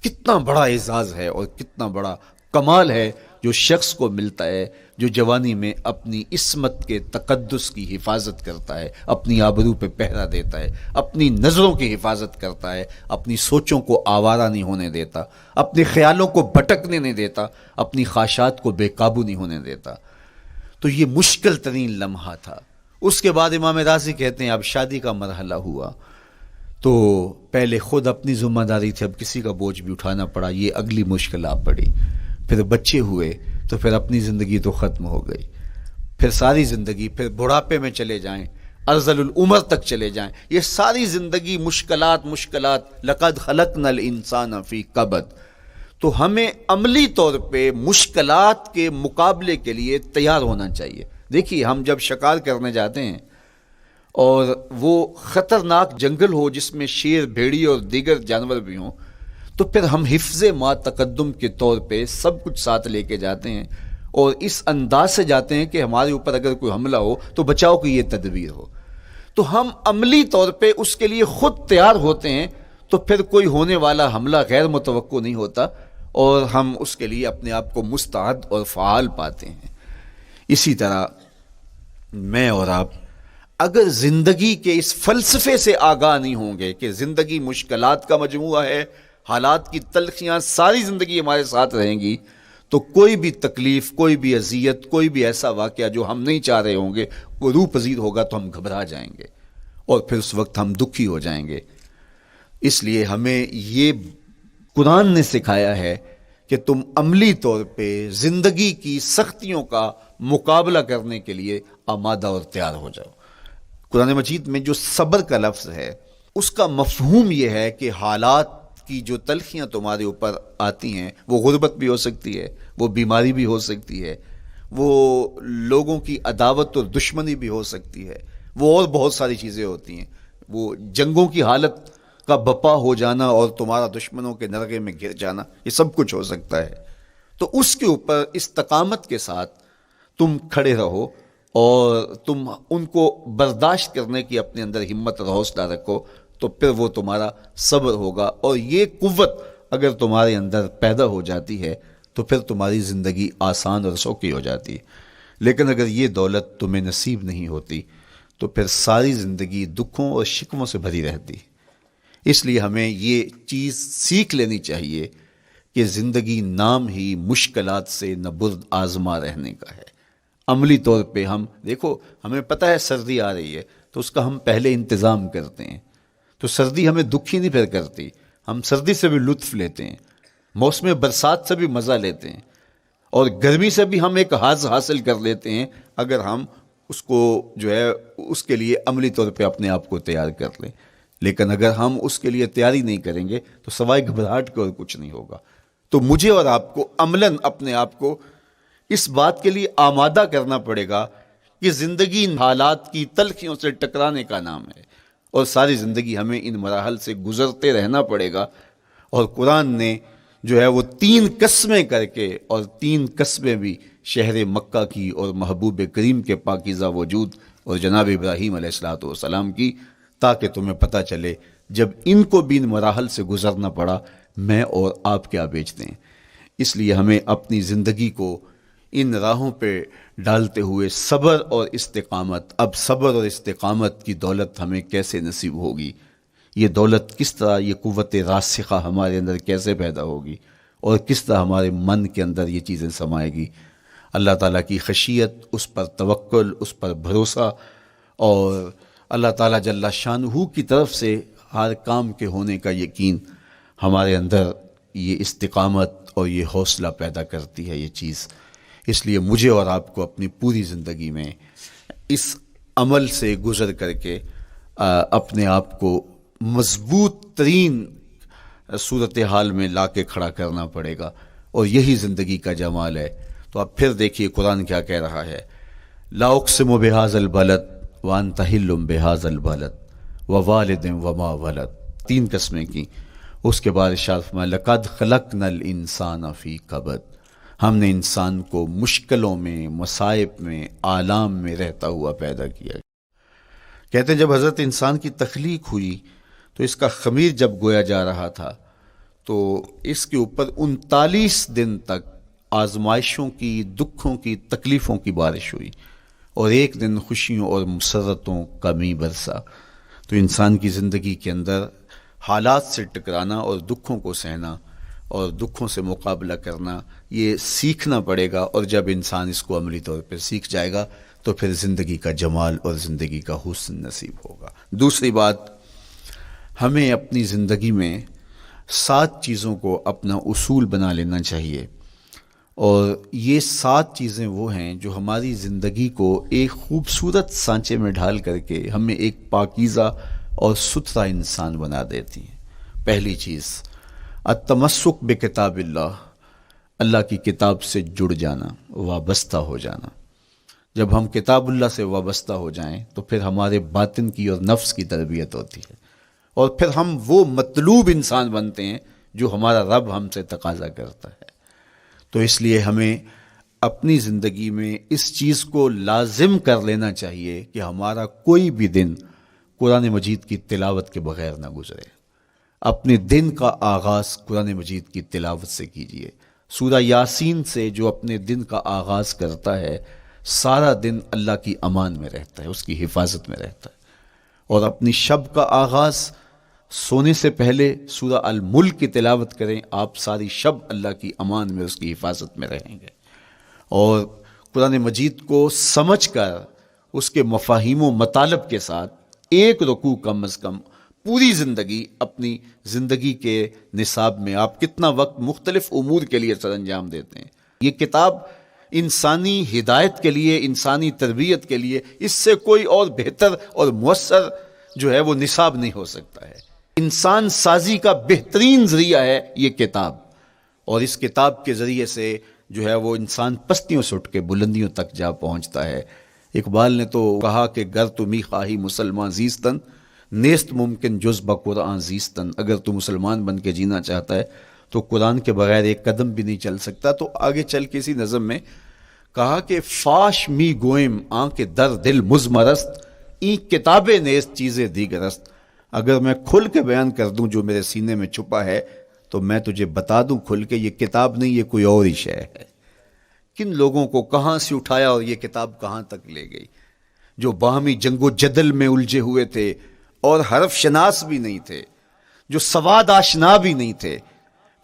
کتنا بڑا اعزاز ہے اور کتنا بڑا کمال ہے جو شخص کو ملتا ہے جو جوانی میں اپنی عصمت کے تقدس کی حفاظت کرتا ہے، اپنی آبرو پہ پہرا دیتا ہے، اپنی نظروں کی حفاظت کرتا ہے، اپنی سوچوں کو آوارہ نہیں ہونے دیتا، اپنے خیالوں کو بھٹکنے نہیں دیتا، اپنی خواہشات کو بے قابو نہیں ہونے دیتا. تو یہ مشکل ترین لمحہ تھا. اس کے بعد امام راضی کہتے ہیں اب شادی کا مرحلہ ہوا تو پہلے خود اپنی ذمہ داری تھی، اب کسی کا بوجھ بھی اٹھانا پڑا، یہ اگلی مشکل آ پڑی. پھر بچے ہوئے تو پھر اپنی زندگی تو ختم ہو گئی. پھر ساری زندگی، پھر بڑھاپے میں چلے جائیں، ارذل العمر تک چلے جائیں، یہ ساری زندگی مشکلات. لقد خلقنا الانسان فی کبد. تو ہمیں عملی طور پہ مشکلات کے مقابلے کے لیے تیار ہونا چاہیے. دیکھیے ہم جب شکار کرنے جاتے ہیں اور وہ خطرناک جنگل ہو جس میں شیر، بھیڑی اور دیگر جانور بھی ہوں تو پھر ہم حفظ ما تقدم کے طور پہ سب کچھ ساتھ لے کے جاتے ہیں اور اس انداز سے جاتے ہیں کہ ہمارے اوپر اگر کوئی حملہ ہو تو بچاؤ کی یہ تدبیر ہو. تو ہم عملی طور پہ اس کے لیے خود تیار ہوتے ہیں، تو پھر کوئی ہونے والا حملہ غیر متوقع نہیں ہوتا اور ہم اس کے لیے اپنے آپ کو مستعد اور فعال پاتے ہیں. اسی طرح میں اور آپ اگر زندگی کے اس فلسفے سے آگاہ نہیں ہوں گے کہ زندگی مشکلات کا مجموعہ ہے، حالات کی تلخیاں ساری زندگی ہمارے ساتھ رہیں گی، تو کوئی بھی تکلیف، کوئی بھی اذیت، کوئی بھی ایسا واقعہ جو ہم نہیں چاہ رہے ہوں گے وہ روح پذیر ہوگا تو ہم گھبرا جائیں گے اور پھر اس وقت ہم دکھی ہو جائیں گے. اس لیے ہمیں یہ قرآن نے سکھایا ہے کہ تم عملی طور پہ زندگی کی سختیوں کا مقابلہ کرنے کے لیے آمادہ اور تیار ہو جاؤ. قرآن مجید میں جو صبر کا لفظ ہے اس کا مفہوم یہ ہے کہ حالات کی جو تلخیاں تمہارے اوپر آتی ہیں، وہ غربت بھی ہو سکتی ہے، وہ بیماری بھی ہو سکتی ہے، وہ لوگوں کی عداوت اور دشمنی بھی ہو سکتی ہے، وہ اور بہت ساری چیزیں ہوتی ہیں، وہ جنگوں کی حالت کا بپا ہو جانا اور تمہارا دشمنوں کے نرغے میں گر جانا، یہ سب کچھ ہو سکتا ہے. تو اس کے اوپر استقامت کے ساتھ تم کھڑے رہو اور تم ان کو برداشت کرنے کی اپنے اندر ہمت اور حوصلہ رکھو، تو پھر وہ تمہارا صبر ہوگا. اور یہ قوت اگر تمہارے اندر پیدا ہو جاتی ہے تو پھر تمہاری زندگی آسان اور سوکھی ہو جاتی ہے. لیکن اگر یہ دولت تمہیں نصیب نہیں ہوتی تو پھر ساری زندگی دکھوں اور شکووں سے بھری رہتی. اس لیے ہمیں یہ چیز سیکھ لینی چاہیے کہ زندگی نام ہی مشکلات سے نہ برد آزما رہنے کا ہے. عملی طور پہ ہم دیکھو، ہمیں پتہ ہے سردی آ رہی ہے تو اس کا ہم پہلے انتظام کرتے ہیں، تو سردی ہمیں دکھی نہیں پھر کرتی، ہم سردی سے بھی لطف لیتے ہیں، موسم برسات سے بھی مزہ لیتے ہیں، اور گرمی سے بھی ہم ایک حاز حاصل کر لیتے ہیں اگر ہم اس کو جو ہے اس کے لیے عملی طور پہ اپنے آپ کو تیار کر لیں. لیکن اگر ہم اس کے لیے تیاری نہیں کریں گے تو سوائے گھبراہٹ کے اور کچھ نہیں ہوگا. تو مجھے اور آپ کو عملاً اپنے آپ کو اس بات کے لیے آمادہ کرنا پڑے گا کہ زندگی ان حالات کی تلخیوں سے ٹکرانے کا نام ہے، اور ساری زندگی ہمیں ان مراحل سے گزرتے رہنا پڑے گا. اور قرآن نے جو ہے وہ 3 قسمیں کر کے، اور 3 قسمیں بھی شہر مکہ کی اور محبوب کریم کے پاکیزہ وجود اور جناب ابراہیم علیہ السلام کی، تاکہ تمہیں پتہ چلے جب ان کو بھی ان مراحل سے گزرنا پڑا میں اور آپ کیا بیچتے ہیں. اس لیے ہمیں اپنی زندگی کو ان راہوں پہ ڈالتے ہوئے صبر اور استقامت، اب صبر اور استقامت کی دولت ہمیں کیسے نصیب ہوگی، یہ دولت کس طرح، یہ قوت راسخہ ہمارے اندر کیسے پیدا ہوگی، اور کس طرح ہمارے من کے اندر یہ چیزیں سمائے گی. اللہ تعالیٰ کی خشیت، اس پر توکل، اس پر بھروسہ، اور اللہ تعالیٰ جل شانہ کی طرف سے ہر کام کے ہونے کا یقین ہمارے اندر یہ استقامت اور یہ حوصلہ پیدا کرتی ہے یہ چیز. اس لیے مجھے اور آپ کو اپنی پوری زندگی میں اس عمل سے گزر کر کے اپنے آپ کو مضبوط ترین صورتحال میں لا کے کھڑا کرنا پڑے گا، اور یہی زندگی کا جمال ہے. تو اب پھر دیکھیے قرآن کیا کہہ رہا ہے. لا اقسم بہذا البلد وانت حل بہذا البلد ووالد وما ولد، 3 قسمیں کی. اس کے بعد ارشاد فرمایا لقد خلقنا الانسان فی کبد، ہم نے انسان کو مشکلوں میں، مصائب میں، آلام میں رہتا ہوا پیدا کیا. کہتے ہیں جب حضرت انسان کی تخلیق ہوئی تو اس کا خمیر جب گویا جا رہا تھا تو اس کے اوپر 39 دن تک آزمائشوں کی، دکھوں کی، تکلیفوں کی بارش ہوئی، اور ایک دن خوشیوں اور مسرتوں کا می برسا. تو انسان کی زندگی کے اندر حالات سے ٹکرانا اور دکھوں کو سہنا اور دکھوں سے مقابلہ کرنا یہ سیکھنا پڑے گا. اور جب انسان اس کو عملی طور پہ سیکھ جائے گا تو پھر زندگی کا جمال اور زندگی کا حسن نصیب ہوگا. دوسری بات، ہمیں اپنی زندگی میں 7 چیزوں کو اپنا اصول بنا لینا چاہیے، اور یہ 7 چیزیں وہ ہیں جو ہماری زندگی کو ایک خوبصورت سانچے میں ڈھال کر کے ہمیں ایک پاکیزہ اور ستھرا انسان بنا دیتی ہیں. پہلی چیز التمسک بکتاب اللہ، اللہ کی کتاب سے جڑ جانا، وابستہ ہو جانا. جب ہم کتاب اللہ سے وابستہ ہو جائیں تو پھر ہمارے باطن کی اور نفس کی تربیت ہوتی ہے، اور پھر ہم وہ مطلوب انسان بنتے ہیں جو ہمارا رب ہم سے تقاضا کرتا ہے. تو اس لیے ہمیں اپنی زندگی میں اس چیز کو لازم کر لینا چاہیے کہ ہمارا کوئی بھی دن قرآن مجید کی تلاوت کے بغیر نہ گزرے۔ اپنے دن کا آغاز قرآن مجید کی تلاوت سے کیجیے۔ سورہ یاسین سے جو اپنے دن کا آغاز کرتا ہے سارا دن اللہ کی امان میں رہتا ہے، اس کی حفاظت میں رہتا ہے۔ اور اپنی شب کا آغاز سونے سے پہلے سورہ الملک کی تلاوت کریں، آپ ساری شب اللہ کی امان میں، اس کی حفاظت میں رہیں گے۔ اور قرآن مجید کو سمجھ کر اس کے مفاہیم و مطالب کے ساتھ ایک رکوع کم از کم پوری زندگی، اپنی زندگی کے نصاب میں آپ کتنا وقت مختلف امور کے لیے سر انجام دیتے ہیں۔ یہ کتاب انسانی ہدایت کے لیے، انسانی تربیت کے لیے اس سے کوئی اور بہتر اور مؤثر جو ہے وہ نصاب نہیں ہو سکتا ہے۔ انسان سازی کا بہترین ذریعہ ہے یہ کتاب، اور اس کتاب کے ذریعے سے جو ہے وہ انسان پستیوں سے اٹھ کے بلندیوں تک جا پہنچتا ہے۔ اقبال نے تو کہا کہ گر تمی خواہی مسلمان زیستن، نیست ممکن جز بقرآن زیستن۔ اگر تو مسلمان بن کے جینا چاہتا ہے تو قرآن کے بغیر ایک قدم بھی نہیں چل سکتا۔ تو آگے چل کے اسی نظم میں کہا کہ فاش می گوئم آنکھ در دل مزمرست، این کتابیں نیست چیزیں دیگرست۔ اگر میں کھل کے بیان کر دوں جو میرے سینے میں چھپا ہے تو میں تجھے بتا دوں کھل کے یہ کتاب نہیں، یہ کوئی اور ہی شے ہے۔ کن لوگوں کو کہاں سے اٹھایا اور یہ کتاب کہاں تک لے گئی، جو باہمی جنگ و جدل میں الجھے ہوئے تھے اور حرف شناس بھی نہیں تھے، جو سواد آشنا بھی نہیں تھے،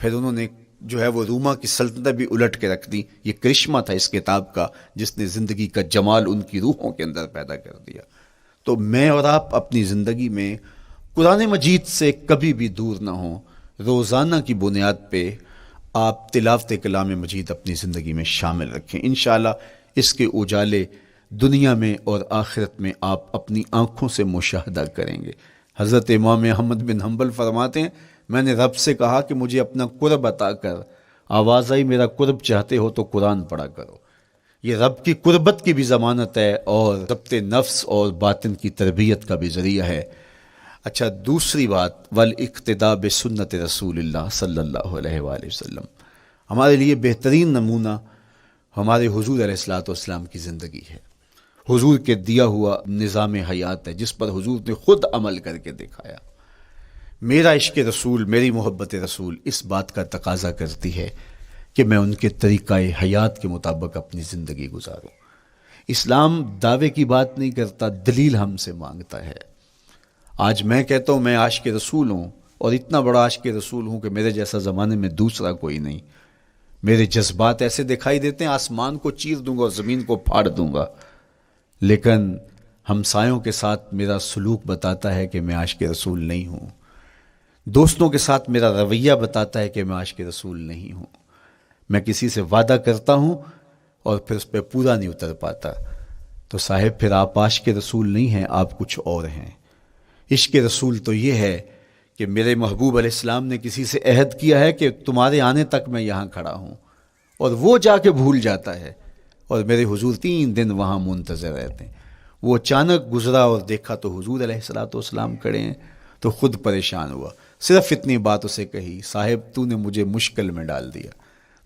پھر انہوں نے جو ہے وہ روما کی سلطنت بھی الٹ کے رکھ دی۔ یہ کرشمہ تھا اس کتاب کا جس نے زندگی کا جمال ان کی روحوں کے اندر پیدا کر دیا۔ تو میں اور آپ اپنی زندگی میں قرآن مجید سے کبھی بھی دور نہ ہوں۔ روزانہ کی بنیاد پہ آپ تلاوت کلام مجید اپنی زندگی میں شامل رکھیں۔ انشاءاللہ اس کے اجالے دنیا میں اور آخرت میں آپ اپنی آنکھوں سے مشاہدہ کریں گے۔ حضرت امام احمد بن حنبل فرماتے ہیں، میں نے رب سے کہا کہ مجھے اپنا قرب عطا کر، آواز آئی میرا قرب چاہتے ہو تو قرآن پڑھا کرو۔ یہ رب کی قربت کی بھی ضمانت ہے اور ضبط نفس اور باطن کی تربیت کا بھی ذریعہ ہے۔ اچھا، دوسری بات، والاقتداء بسنت رسول اللہ صلی اللہ علیہ وآلہ وسلم۔ ہمارے لیے بہترین نمونہ ہمارے حضور علیہ الصلوۃ والسلام کی زندگی ہے، حضور کے دیا ہوا نظام حیات ہے جس پر حضور نے خود عمل کر کے دکھایا۔ میرا عشق رسول، میری محبت رسول اس بات کا تقاضا کرتی ہے کہ میں ان کے طریقہ حیات کے مطابق اپنی زندگی گزاروں۔ اسلام دعوے کی بات نہیں کرتا، دلیل ہم سے مانگتا ہے۔ آج میں کہتا ہوں میں عاشق رسول ہوں، اور اتنا بڑا عاشق رسول ہوں کہ میرے جیسا زمانے میں دوسرا کوئی نہیں۔ میرے جذبات ایسے دکھائی دیتے ہیں آسمان کو چیر دوں گا اور زمین کو پھاڑ دوں گا، لیکن ہمسایوں کے ساتھ میرا سلوک بتاتا ہے کہ میں عاشق رسول نہیں ہوں۔ دوستوں کے ساتھ میرا رویہ بتاتا ہے کہ میں عاشق رسول نہیں ہوں۔ میں کسی سے وعدہ کرتا ہوں اور پھر اس پہ پورا نہیں اتر پاتا، تو صاحب پھر آپ عاشق رسول نہیں ہیں، آپ کچھ اور ہیں۔ عشق رسول تو یہ ہے کہ میرے محبوب علیہ السلام نے کسی سے عہد کیا ہے کہ تمہارے آنے تک میں یہاں کھڑا ہوں، اور وہ جا کے بھول جاتا ہے، اور میرے حضور 3 دن وہاں منتظر رہتے ہیں۔ وہ اچانک گزرا اور دیکھا تو حضور علیہ الصلوۃ والسلام کھڑے ہیں، تو خود پریشان ہوا۔ صرف اتنی بات اسے کہی، صاحب تو نے مجھے مشکل میں ڈال دیا،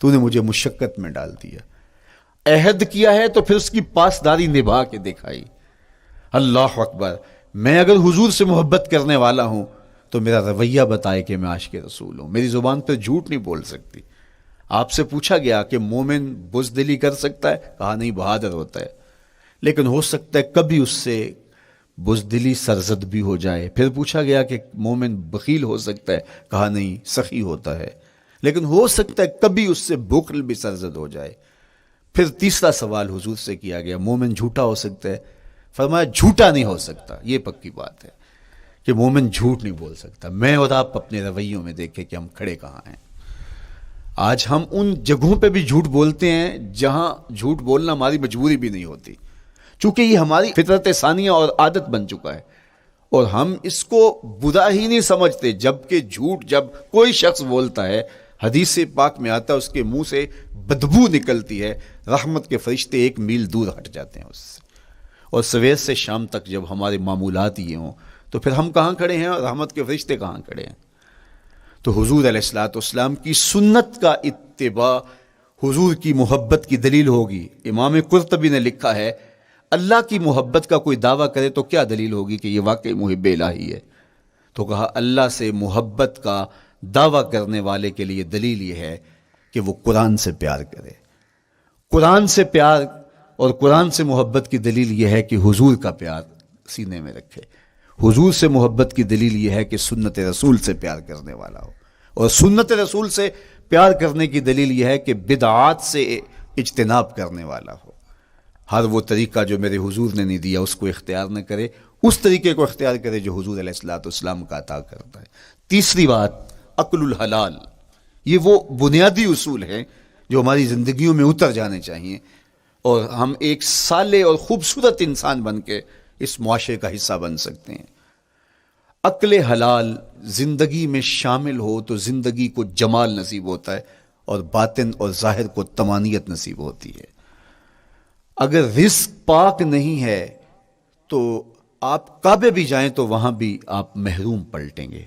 تو نے مجھے مشقت میں ڈال دیا۔ عہد کیا ہے تو پھر اس کی پاسداری نبھا کے دکھائی۔ اللہ اکبر! میں اگر حضور سے محبت کرنے والا ہوں تو میرا رویہ بتائے کہ میں عاشق رسول ہوں۔ میری زبان پہ جھوٹ نہیں بول سکتی۔ آپ سے پوچھا گیا کہ مومن بزدلی کر سکتا ہے؟ کہا نہیں، بہادر ہوتا ہے، لیکن ہو سکتا ہے کبھی اس سے بزدلی سرزد بھی ہو جائے۔ پھر پوچھا گیا کہ مومن بخیل ہو سکتا ہے؟ کہا نہیں، سخی ہوتا ہے، لیکن ہو سکتا ہے کبھی اس سے بخل بھی سرزد ہو جائے۔ پھر تیسرا سوال حضور سے کیا گیا، مومن جھوٹا ہو سکتا ہے؟ فرمایا جھوٹا نہیں ہو سکتا، یہ پکی بات ہے کہ مومن جھوٹ نہیں بول سکتا۔ میں اور آپ اپنے رویوں میں دیکھیں کہ ہم کھڑے کہاں ہیں۔ آج ہم ان جگہوں پہ بھی جھوٹ بولتے ہیں جہاں جھوٹ بولنا ہماری مجبوری بھی نہیں ہوتی، چونکہ یہ ہماری فطرت ثانیہ اور عادت بن چکا ہے، اور ہم اس کو برا ہی نہیں سمجھتے۔ جبکہ جھوٹ جب کوئی شخص بولتا ہے، حدیث پاک میں آتا ہے اس کے منہ سے بدبو نکلتی ہے، رحمت کے فرشتے 1 میل دور ہٹ جاتے ہیں اس سے۔ اور سویر سے شام تک جب ہمارے معمولات یہ ہوں تو پھر ہم کہاں کھڑے ہیں اور رحمت کے فرشتے کہاں کھڑے ہیں؟ تو حضور علیہ الصلوۃ والسلام کی سنت کا اتباع حضور کی محبت کی دلیل ہوگی. امام قرطبی نے لکھا ہے اللہ کی محبت کا کوئی دعویٰ کرے تو کیا دلیل ہوگی کہ یہ واقعی محب الہی ہے؟ تو کہا اللہ سے محبت کا دعویٰ کرنے والے کے لیے دلیل یہ ہے کہ وہ قرآن سے پیار کرے. قرآن سے پیار اور قرآن سے محبت کی دلیل یہ ہے کہ حضور کا پیار سینے میں رکھے. حضور سے محبت کی دلیل یہ ہے کہ سنت رسول سے پیار کرنے والا ہو. اور سنت رسول سے پیار کرنے کی دلیل یہ ہے کہ بدعات سے اجتناب کرنے والا ہو. ہر وہ طریقہ جو میرے حضور نے نہیں دیا اس کو اختیار نہ کرے، اس طریقے کو اختیار کرے جو حضور علیہ الصلوۃ والسلام کا عطا کرتا ہے. تیسری بات، عقل الحلال. یہ وہ بنیادی اصول ہیں جو ہماری زندگیوں میں اتر جانے چاہیے اور ہم ایک صالح اور خوبصورت انسان بن کے اس معاشرے کا حصہ بن سکتے ہیں. عقل حلال زندگی میں شامل ہو تو زندگی کو جمال نصیب ہوتا ہے اور باطن اور ظاہر کو طمانینت نصیب ہوتی ہے. اگر رزق پاک نہیں ہے تو آپ کعبے بھی جائیں تو وہاں بھی آپ محروم پلٹیں گے.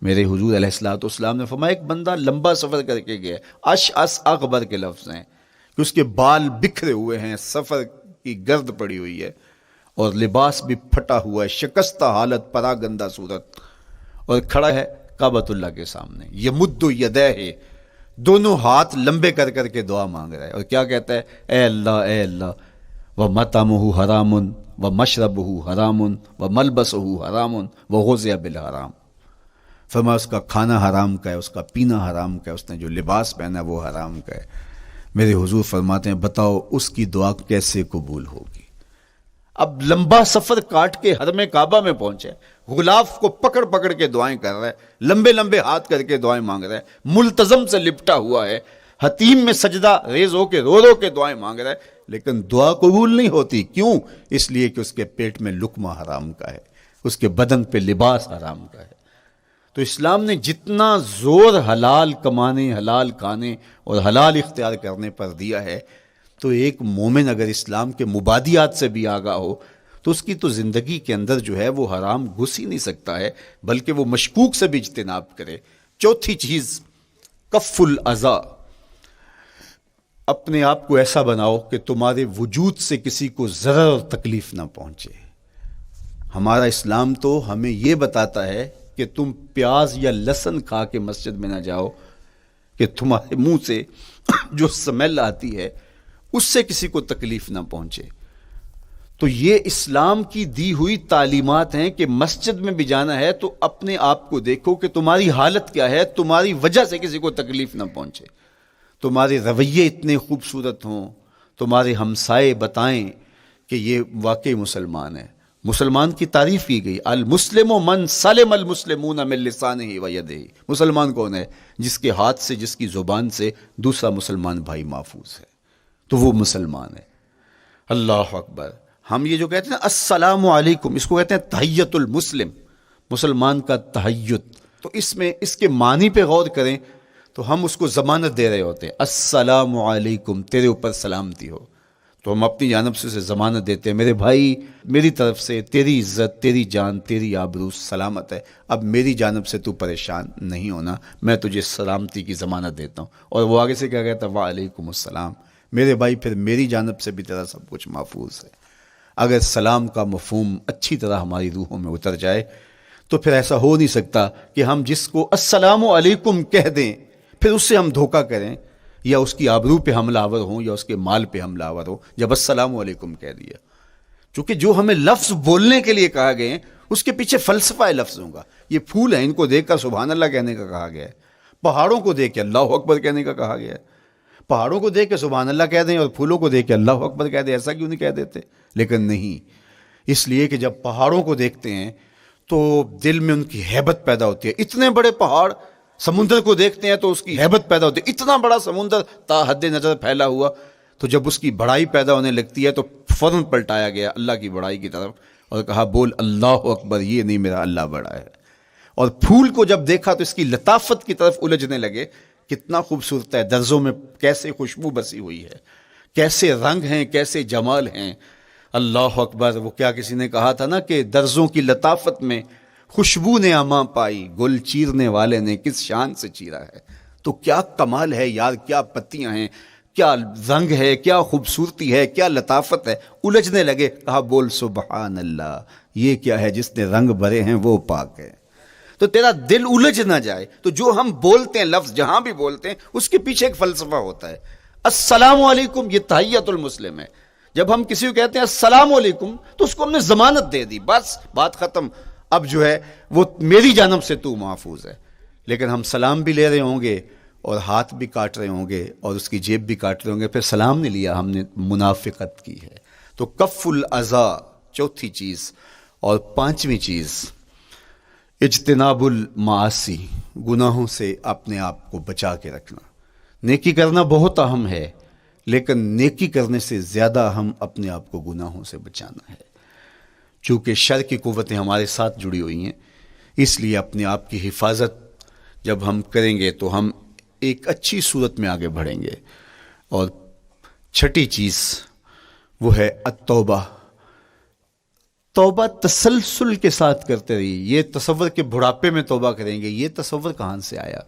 میرے حضور علیہ الصلوۃ والسلام نے فرمایا ایک بندہ لمبا سفر کر کے گیا، اشعث اغبر کے لفظ ہیں کہ اس کے بال بکھرے ہوئے ہیں، سفر کی گرد پڑی ہوئی ہے اور لباس بھی پھٹا ہوا ہے، شکستہ حالت، پراگندہ صورت، اور کھڑا ہے کعبۃ اللہ کے سامنے. یمد یدیہ، دونوں ہاتھ لمبے کر کر کے دعا مانگ رہا ہے اور کیا کہتا ہے؟ اے اللہ ومطعمہ حرام ومشربہ حرام وملبسہ حرام وغذی بالحرام. فرمایا اس کا کھانا حرام کا ہے، اس کا پینا حرام کا ہے، اس نے جو لباس پہنا ہے وہ حرام کا ہے. میرے حضور فرماتے ہیں بتاؤ اس کی دعا کیسے قبول ہوگی؟ اب لمبا سفر کاٹ کے حرم کعبہ میں پہنچے، غلاف کو پکڑ پکڑ کے دعائیں کر رہا ہے، لمبے لمبے ہاتھ کر کے دعائیں مانگ رہا ہے، ملتزم سے لپٹا ہوا ہے، حتیم میں سجدہ ریز ہو کے رو رو کے دعائیں مانگ رہا ہے، لیکن دعا قبول نہیں ہوتی. کیوں؟ اس لیے کہ اس کے پیٹ میں لقمہ حرام کا ہے، اس کے بدن پہ لباس حرام کا ہے. تو اسلام نے جتنا زور حلال کمانے، حلال کھانے اور حلال اختیار کرنے پر دیا ہے، تو ایک مومن اگر اسلام کے مبادیات سے بھی آگاہ ہو تو اس کی تو زندگی کے اندر جو ہے وہ حرام گھس ہی نہیں سکتا ہے، بلکہ وہ مشکوک سے بھی اجتناب کرے. چوتھی چیز، کف الاذی. اپنے آپ کو ایسا بناؤ کہ تمہارے وجود سے کسی کو ضرر اور تکلیف نہ پہنچے. ہمارا اسلام تو ہمیں یہ بتاتا ہے کہ تم پیاز یا لہسن کھا کے مسجد میں نہ جاؤ کہ تمہارے منہ سے جو سمیل آتی ہے اس سے کسی کو تکلیف نہ پہنچے. تو یہ اسلام کی دی ہوئی تعلیمات ہیں کہ مسجد میں بھی جانا ہے تو اپنے آپ کو دیکھو کہ تمہاری حالت کیا ہے، تمہاری وجہ سے کسی کو تکلیف نہ پہنچے. تمہارے رویے اتنے خوبصورت ہوں، تمہارے ہمسائے بتائیں کہ یہ واقعی مسلمان ہے. مسلمان کی تعریف کی گئی، المسلم من سلم المسلمون من لسانہ و یدہ. مسلمان کون ہے؟ جس کے ہاتھ سے، جس کی زبان سے دوسرا مسلمان بھائی محفوظ ہے، تو وہ مسلمان ہے. اللہ اکبر. ہم یہ جو کہتے ہیں السلام علیکم، اس کو کہتے ہیں تحیت المسلم، مسلمان کا تحیت. تو اس میں اس کے معنی پہ غور کریں تو ہم اس کو ضمانت دے رہے ہوتے ہیں، السلام علیکم، تیرے اوپر سلامتی ہو. تو ہم اپنی جانب سے اسے ضمانت دیتے ہیں، میرے بھائی میری طرف سے تیری عزت، تیری جان، تیری آبرو سلامت ہے، اب میری جانب سے تو پریشان نہیں ہونا، میں تجھے سلامتی کی ضمانت دیتا ہوں. اور وہ آگے سے کیا کہتا ہے؟ وعلیکم السلام. میرے بھائی پھر میری جانب سے بھی تیرا سب کچھ محفوظ ہے. اگر سلام کا مفہوم اچھی طرح ہماری روحوں میں اتر جائے تو پھر ایسا ہو نہیں سکتا کہ ہم جس کو السلام علیکم کہہ دیں پھر اس سے ہم دھوکہ کریں یا اس کی آبرو پہ حملہ آور ہوں یا اس کے مال پہ حملہ آور ہو جب السلام علیکم کہہ دیا. چونکہ جو ہمیں لفظ بولنے کے لیے کہا گئے ہیں اس کے پیچھے فلسفہ ہے لفظوں کا. یہ پھول ہیں، ان کو دیکھ کر سبحان اللہ کہنے کا کہا گیا ہے. پہاڑوں کو دیکھ کے اللہ اکبر کہنے کا کہا گیا ہے. پہاڑوں کو دیکھ کے سبحان اللہ کہہ دیں اور پھولوں کو دیکھ کے اللہ اکبر کہہ دیں، ایسا کیوں نہیں کہہ دیتے؟ لیکن نہیں، اس لیے کہ جب پہاڑوں کو دیکھتے ہیں تو دل میں ان کی ہیبت پیدا ہوتی ہے. اتنے بڑے پہاڑ، سمندر کو دیکھتے ہیں تو اس کی ہیبت پیدا ہوتی ہے. اتنا بڑا سمندر تا حد نظر پھیلا ہوا، تو جب اس کی بڑائی پیدا ہونے لگتی ہے تو فوراً پلٹایا گیا اللہ کی بڑائی کی طرف اور کہا بول اللہ اکبر، یہ نہیں میرا اللہ بڑا ہے. اور پھول کو جب دیکھا تو اس کی لطافت کی طرف الجھنے لگے، کتنا خوبصورت ہے، درزوں میں کیسے خوشبو بسی ہوئی ہے، کیسے رنگ ہیں، کیسے جمال ہیں. اللہ اکبر. وہ کیا کسی نے کہا تھا نا کہ درزوں کی لطافت میں خوشبو نے اماں پائی، گل چیرنے والے نے کس شان سے چیرا ہے. تو کیا کمال ہے یار، کیا پتیاں ہیں، کیا رنگ ہے، کیا خوبصورتی ہے، کیا لطافت ہے، الجھنے لگے، کہا بول سبحان اللہ، یہ کیا ہے، جس نے رنگ بھرے ہیں وہ پاک ہے۔ تو تیرا دل الجھ نہ جائے، تو جو ہم بولتے ہیں لفظ جہاں بھی بولتے ہیں اس کے پیچھے ایک فلسفہ ہوتا ہے۔ السلام علیکم یہ تحیۃ المسلم ہے، جب ہم کسی کو کہتے ہیں السلام علیکم تو اس کو ہم نے ضمانت دے دی، بس بات ختم، اب جو ہے وہ میری جانب سے تو محفوظ ہے۔ لیکن ہم سلام بھی لے رہے ہوں گے اور ہاتھ بھی کاٹ رہے ہوں گے اور اس کی جیب بھی کاٹ رہے ہوں گے، پھر سلام نہیں لیا، ہم نے منافقت کی ہے۔ تو کف الاذی چوتھی چیز، اور پانچویں چیز اجتناب المعاصی، گناہوں سے اپنے آپ کو بچا کے رکھنا۔ نیکی کرنا بہت اہم ہے، لیکن نیکی کرنے سے زیادہ ہم اپنے آپ کو گناہوں سے بچانا ہے۔ چونکہ شر کی قوتیں ہمارے ساتھ جڑی ہوئی ہیں، اس لیے اپنے آپ کی حفاظت جب ہم کریں گے تو ہم ایک اچھی صورت میں آگے بڑھیں گے۔ اور چھٹی چیز وہ ہے التوبہ، توبہ تسلسل کے ساتھ کرتے رہیے۔ یہ تصور کہ بڑھاپے میں توبہ کریں گے، یہ تصور کہاں سے آیا؟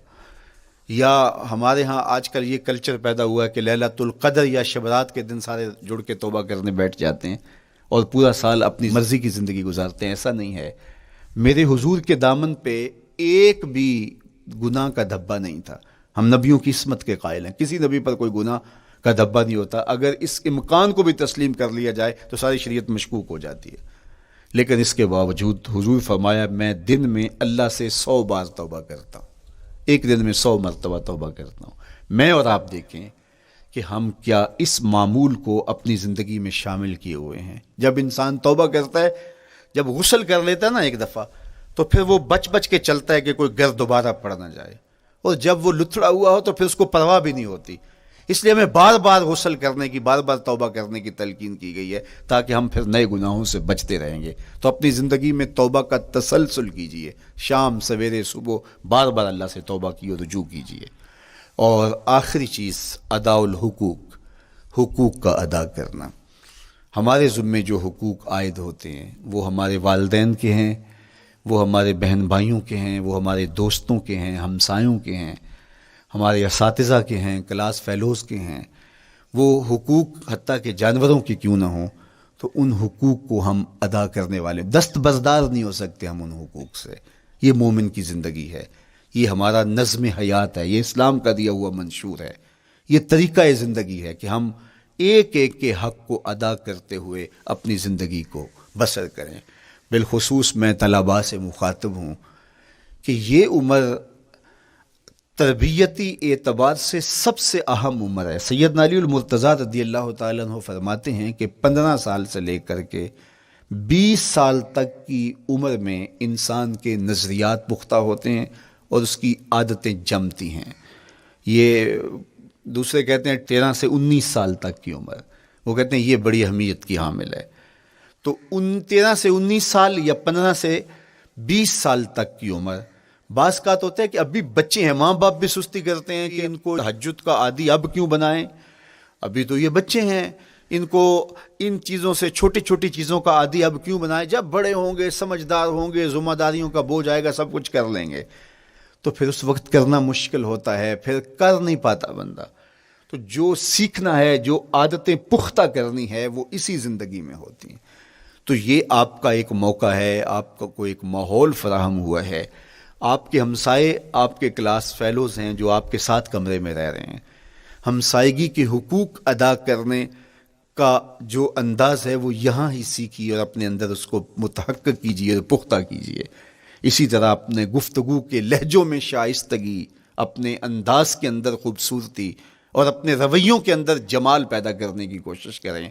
یا ہمارے ہاں آج کل یہ کلچر پیدا ہوا ہے کہ لیلۃ القدر یا شب رات کے دن سارے جڑ کے توبہ کرنے بیٹھ جاتے ہیں اور پورا سال اپنی مرضی کی زندگی گزارتے ہیں۔ ایسا نہیں ہے۔ میرے حضور کے دامن پہ ایک بھی گناہ کا دھبا نہیں تھا۔ ہم نبیوں کی عصمت کے قائل ہیں، کسی نبی پر کوئی گناہ کا دھبا نہیں ہوتا۔ اگر اس امکان کو بھی تسلیم کر لیا جائے تو ساری شریعت مشکوک ہو جاتی ہے، لیکن اس کے باوجود حضور فرمایا میں دن میں اللہ سے 100 بار توبہ کرتا ہوں، ایک دن میں 100 مرتبہ توبہ کرتا ہوں۔ میں اور آپ دیکھیں کہ ہم کیا اس معمول کو اپنی زندگی میں شامل کیے ہوئے ہیں۔ جب انسان توبہ کرتا ہے، جب غسل کر لیتا ہے نا ایک دفعہ، تو پھر وہ بچ بچ کے چلتا ہے کہ کوئی گرد دوبارہ پڑ نہ جائے، اور جب وہ لتھڑا ہوا ہو تو پھر اس کو پرواہ بھی نہیں ہوتی۔ اس لیے ہمیں بار بار غسل کرنے کی، بار بار توبہ کرنے کی تلقین کی گئی ہے، تاکہ ہم پھر نئے گناہوں سے بچتے رہیں گے۔ تو اپنی زندگی میں توبہ کا تسلسل کیجئے، شام سویرے صبح بار بار اللہ سے توبہ کی اور رجوع کیجئے۔ اور آخری چیز ادا الحقوق، حقوق کا ادا کرنا۔ ہمارے ذمے جو حقوق عائد ہوتے ہیں وہ ہمارے والدین کے ہیں، وہ ہمارے بہن بھائیوں کے ہیں، وہ ہمارے دوستوں کے ہیں، ہمسایوں کے ہیں، ہمارے اساتذہ کے ہیں، کلاس فیلوز کے ہیں۔ وہ حقوق حتیٰ کہ جانوروں کے کیوں نہ ہوں، تو ان حقوق کو ہم ادا کرنے والے، دست بردار نہیں ہو سکتے ہم ان حقوق سے۔ یہ مومن کی زندگی ہے، یہ ہمارا نظم حیات ہے، یہ اسلام کا دیا ہوا منشور ہے، یہ طریقہ زندگی ہے کہ ہم ایک ایک کے حق کو ادا کرتے ہوئے اپنی زندگی کو بسر کریں۔ بالخصوص میں طلباء سے مخاطب ہوں کہ یہ عمر تربیتی اعتبار سے سب سے اہم عمر ہے۔ سیدنا علی المرتضیٰ رضی اللہ تعالیٰ عنہ فرماتے ہیں کہ 15 سال سے لے کر کے 20 سال تک کی عمر میں انسان کے نظریات پختہ ہوتے ہیں اور اس کی عادتیں جمتی ہیں۔ یہ دوسرے کہتے ہیں 13 سے 19 سال تک کی عمر، وہ کہتے ہیں یہ بڑی اہمیت کی حامل ہے۔ تو 13 سے 19 سال یا 15 سے 20 سال تک کی عمر، بعض کا تو ہوتا ہے کہ ابھی بچے ہیں، ماں باپ بھی سستی کرتے ہیں کہ ان کو تہجد کا عادی اب کیوں بنائیں، ابھی تو یہ بچے ہیں، ان کو ان چیزوں سے، چھوٹی چھوٹی چیزوں کا عادی اب کیوں بنائیں، جب بڑے ہوں گے، سمجھدار ہوں گے، ذمہ داریوں کا بوجھ آئے گا، سب کچھ کر لیں گے۔ تو پھر اس وقت کرنا مشکل ہوتا ہے، پھر کر نہیں پاتا بندہ۔ تو جو سیکھنا ہے، جو عادتیں پختہ کرنی ہے، وہ اسی زندگی میں ہوتی ہیں۔ تو یہ آپ کا ایک موقع ہے، آپ کو ایک ماحول فراہم ہوا ہے۔ آپ کے ہمسائے آپ کے کلاس فیلوز ہیں جو آپ کے ساتھ کمرے میں رہ رہے ہیں۔ ہمسائیگی کے حقوق ادا کرنے کا جو انداز ہے وہ یہاں ہی سیکھیے اور اپنے اندر اس کو متحقق کیجیے اور پختہ کیجیے۔ اسی طرح اپنے گفتگو کے لہجوں میں شائستگی، اپنے انداز کے اندر خوبصورتی اور اپنے رویوں کے اندر جمال پیدا کرنے کی کوشش کریں۔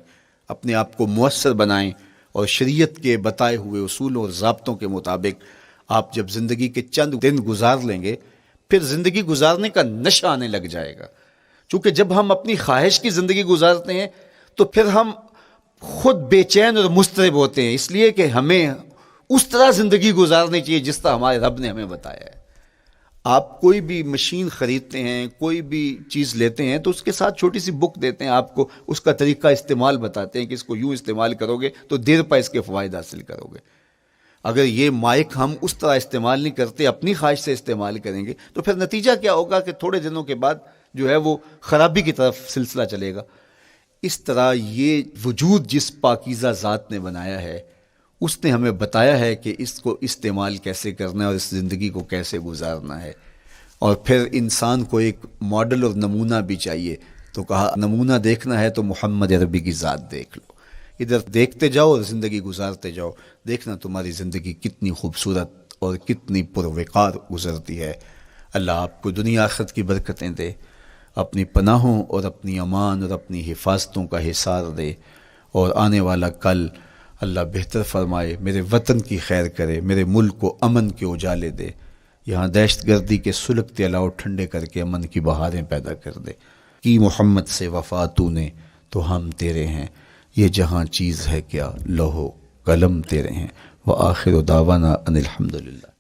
اپنے آپ کو مؤثر بنائیں اور شریعت کے بتائے ہوئے اصول اور ضابطوں کے مطابق آپ جب زندگی کے چند دن گزار لیں گے، پھر زندگی گزارنے کا نشہ آنے لگ جائے گا۔ چونکہ جب ہم اپنی خواہش کی زندگی گزارتے ہیں تو پھر ہم خود بے چین اور مضطرب ہوتے ہیں، اس لیے کہ ہمیں اس طرح زندگی گزارنی چاہیے جس طرح ہمارے رب نے ہمیں بتایا ہے۔ آپ کوئی بھی مشین خریدتے ہیں، کوئی بھی چیز لیتے ہیں تو اس کے ساتھ چھوٹی سی بک دیتے ہیں آپ کو، اس کا طریقہ استعمال بتاتے ہیں کہ اس کو یوں استعمال کرو گے تو دیر پا اس کے فوائد حاصل کرو گے۔ اگر یہ مائک ہم اس طرح استعمال نہیں کرتے، اپنی خواہش سے استعمال کریں گے تو پھر نتیجہ کیا ہوگا کہ تھوڑے دنوں کے بعد جو ہے وہ خرابی کی طرف سلسلہ چلے گا۔ اس طرح یہ وجود جس پاکیزہ ذات نے بنایا ہے اس نے ہمیں بتایا ہے کہ اس کو استعمال کیسے کرنا ہے اور اس زندگی کو کیسے گزارنا ہے۔ اور پھر انسان کو ایک ماڈل اور نمونہ بھی چاہیے، تو کہا نمونہ دیکھنا ہے تو محمد عربی کی ذات دیکھ لو، ادھر دیکھتے جاؤ اور زندگی گزارتے جاؤ، دیکھنا تمہاری زندگی کتنی خوبصورت اور کتنی پروقار گزرتی ہے۔ اللہ آپ کو دنیا آخرت کی برکتیں دے، اپنی پناہوں اور اپنی امان اور اپنی حفاظتوں کا حصار دے، اور آنے والا کل اللہ بہتر فرمائے، میرے وطن کی خیر کرے، میرے ملک کو امن کے اجالے دے، یہاں دہشت گردی کے سلگتے الاؤ ٹھنڈے کر کے امن کی بہاریں پیدا کر دے۔ کی محمد سے وفا تو نے تو ہم تیرے ہیں، یہ جہاں چیز ہے کیا لوح و قلم تیرے ہیں۔ وآخر دعوانا ان الحمدللہ۔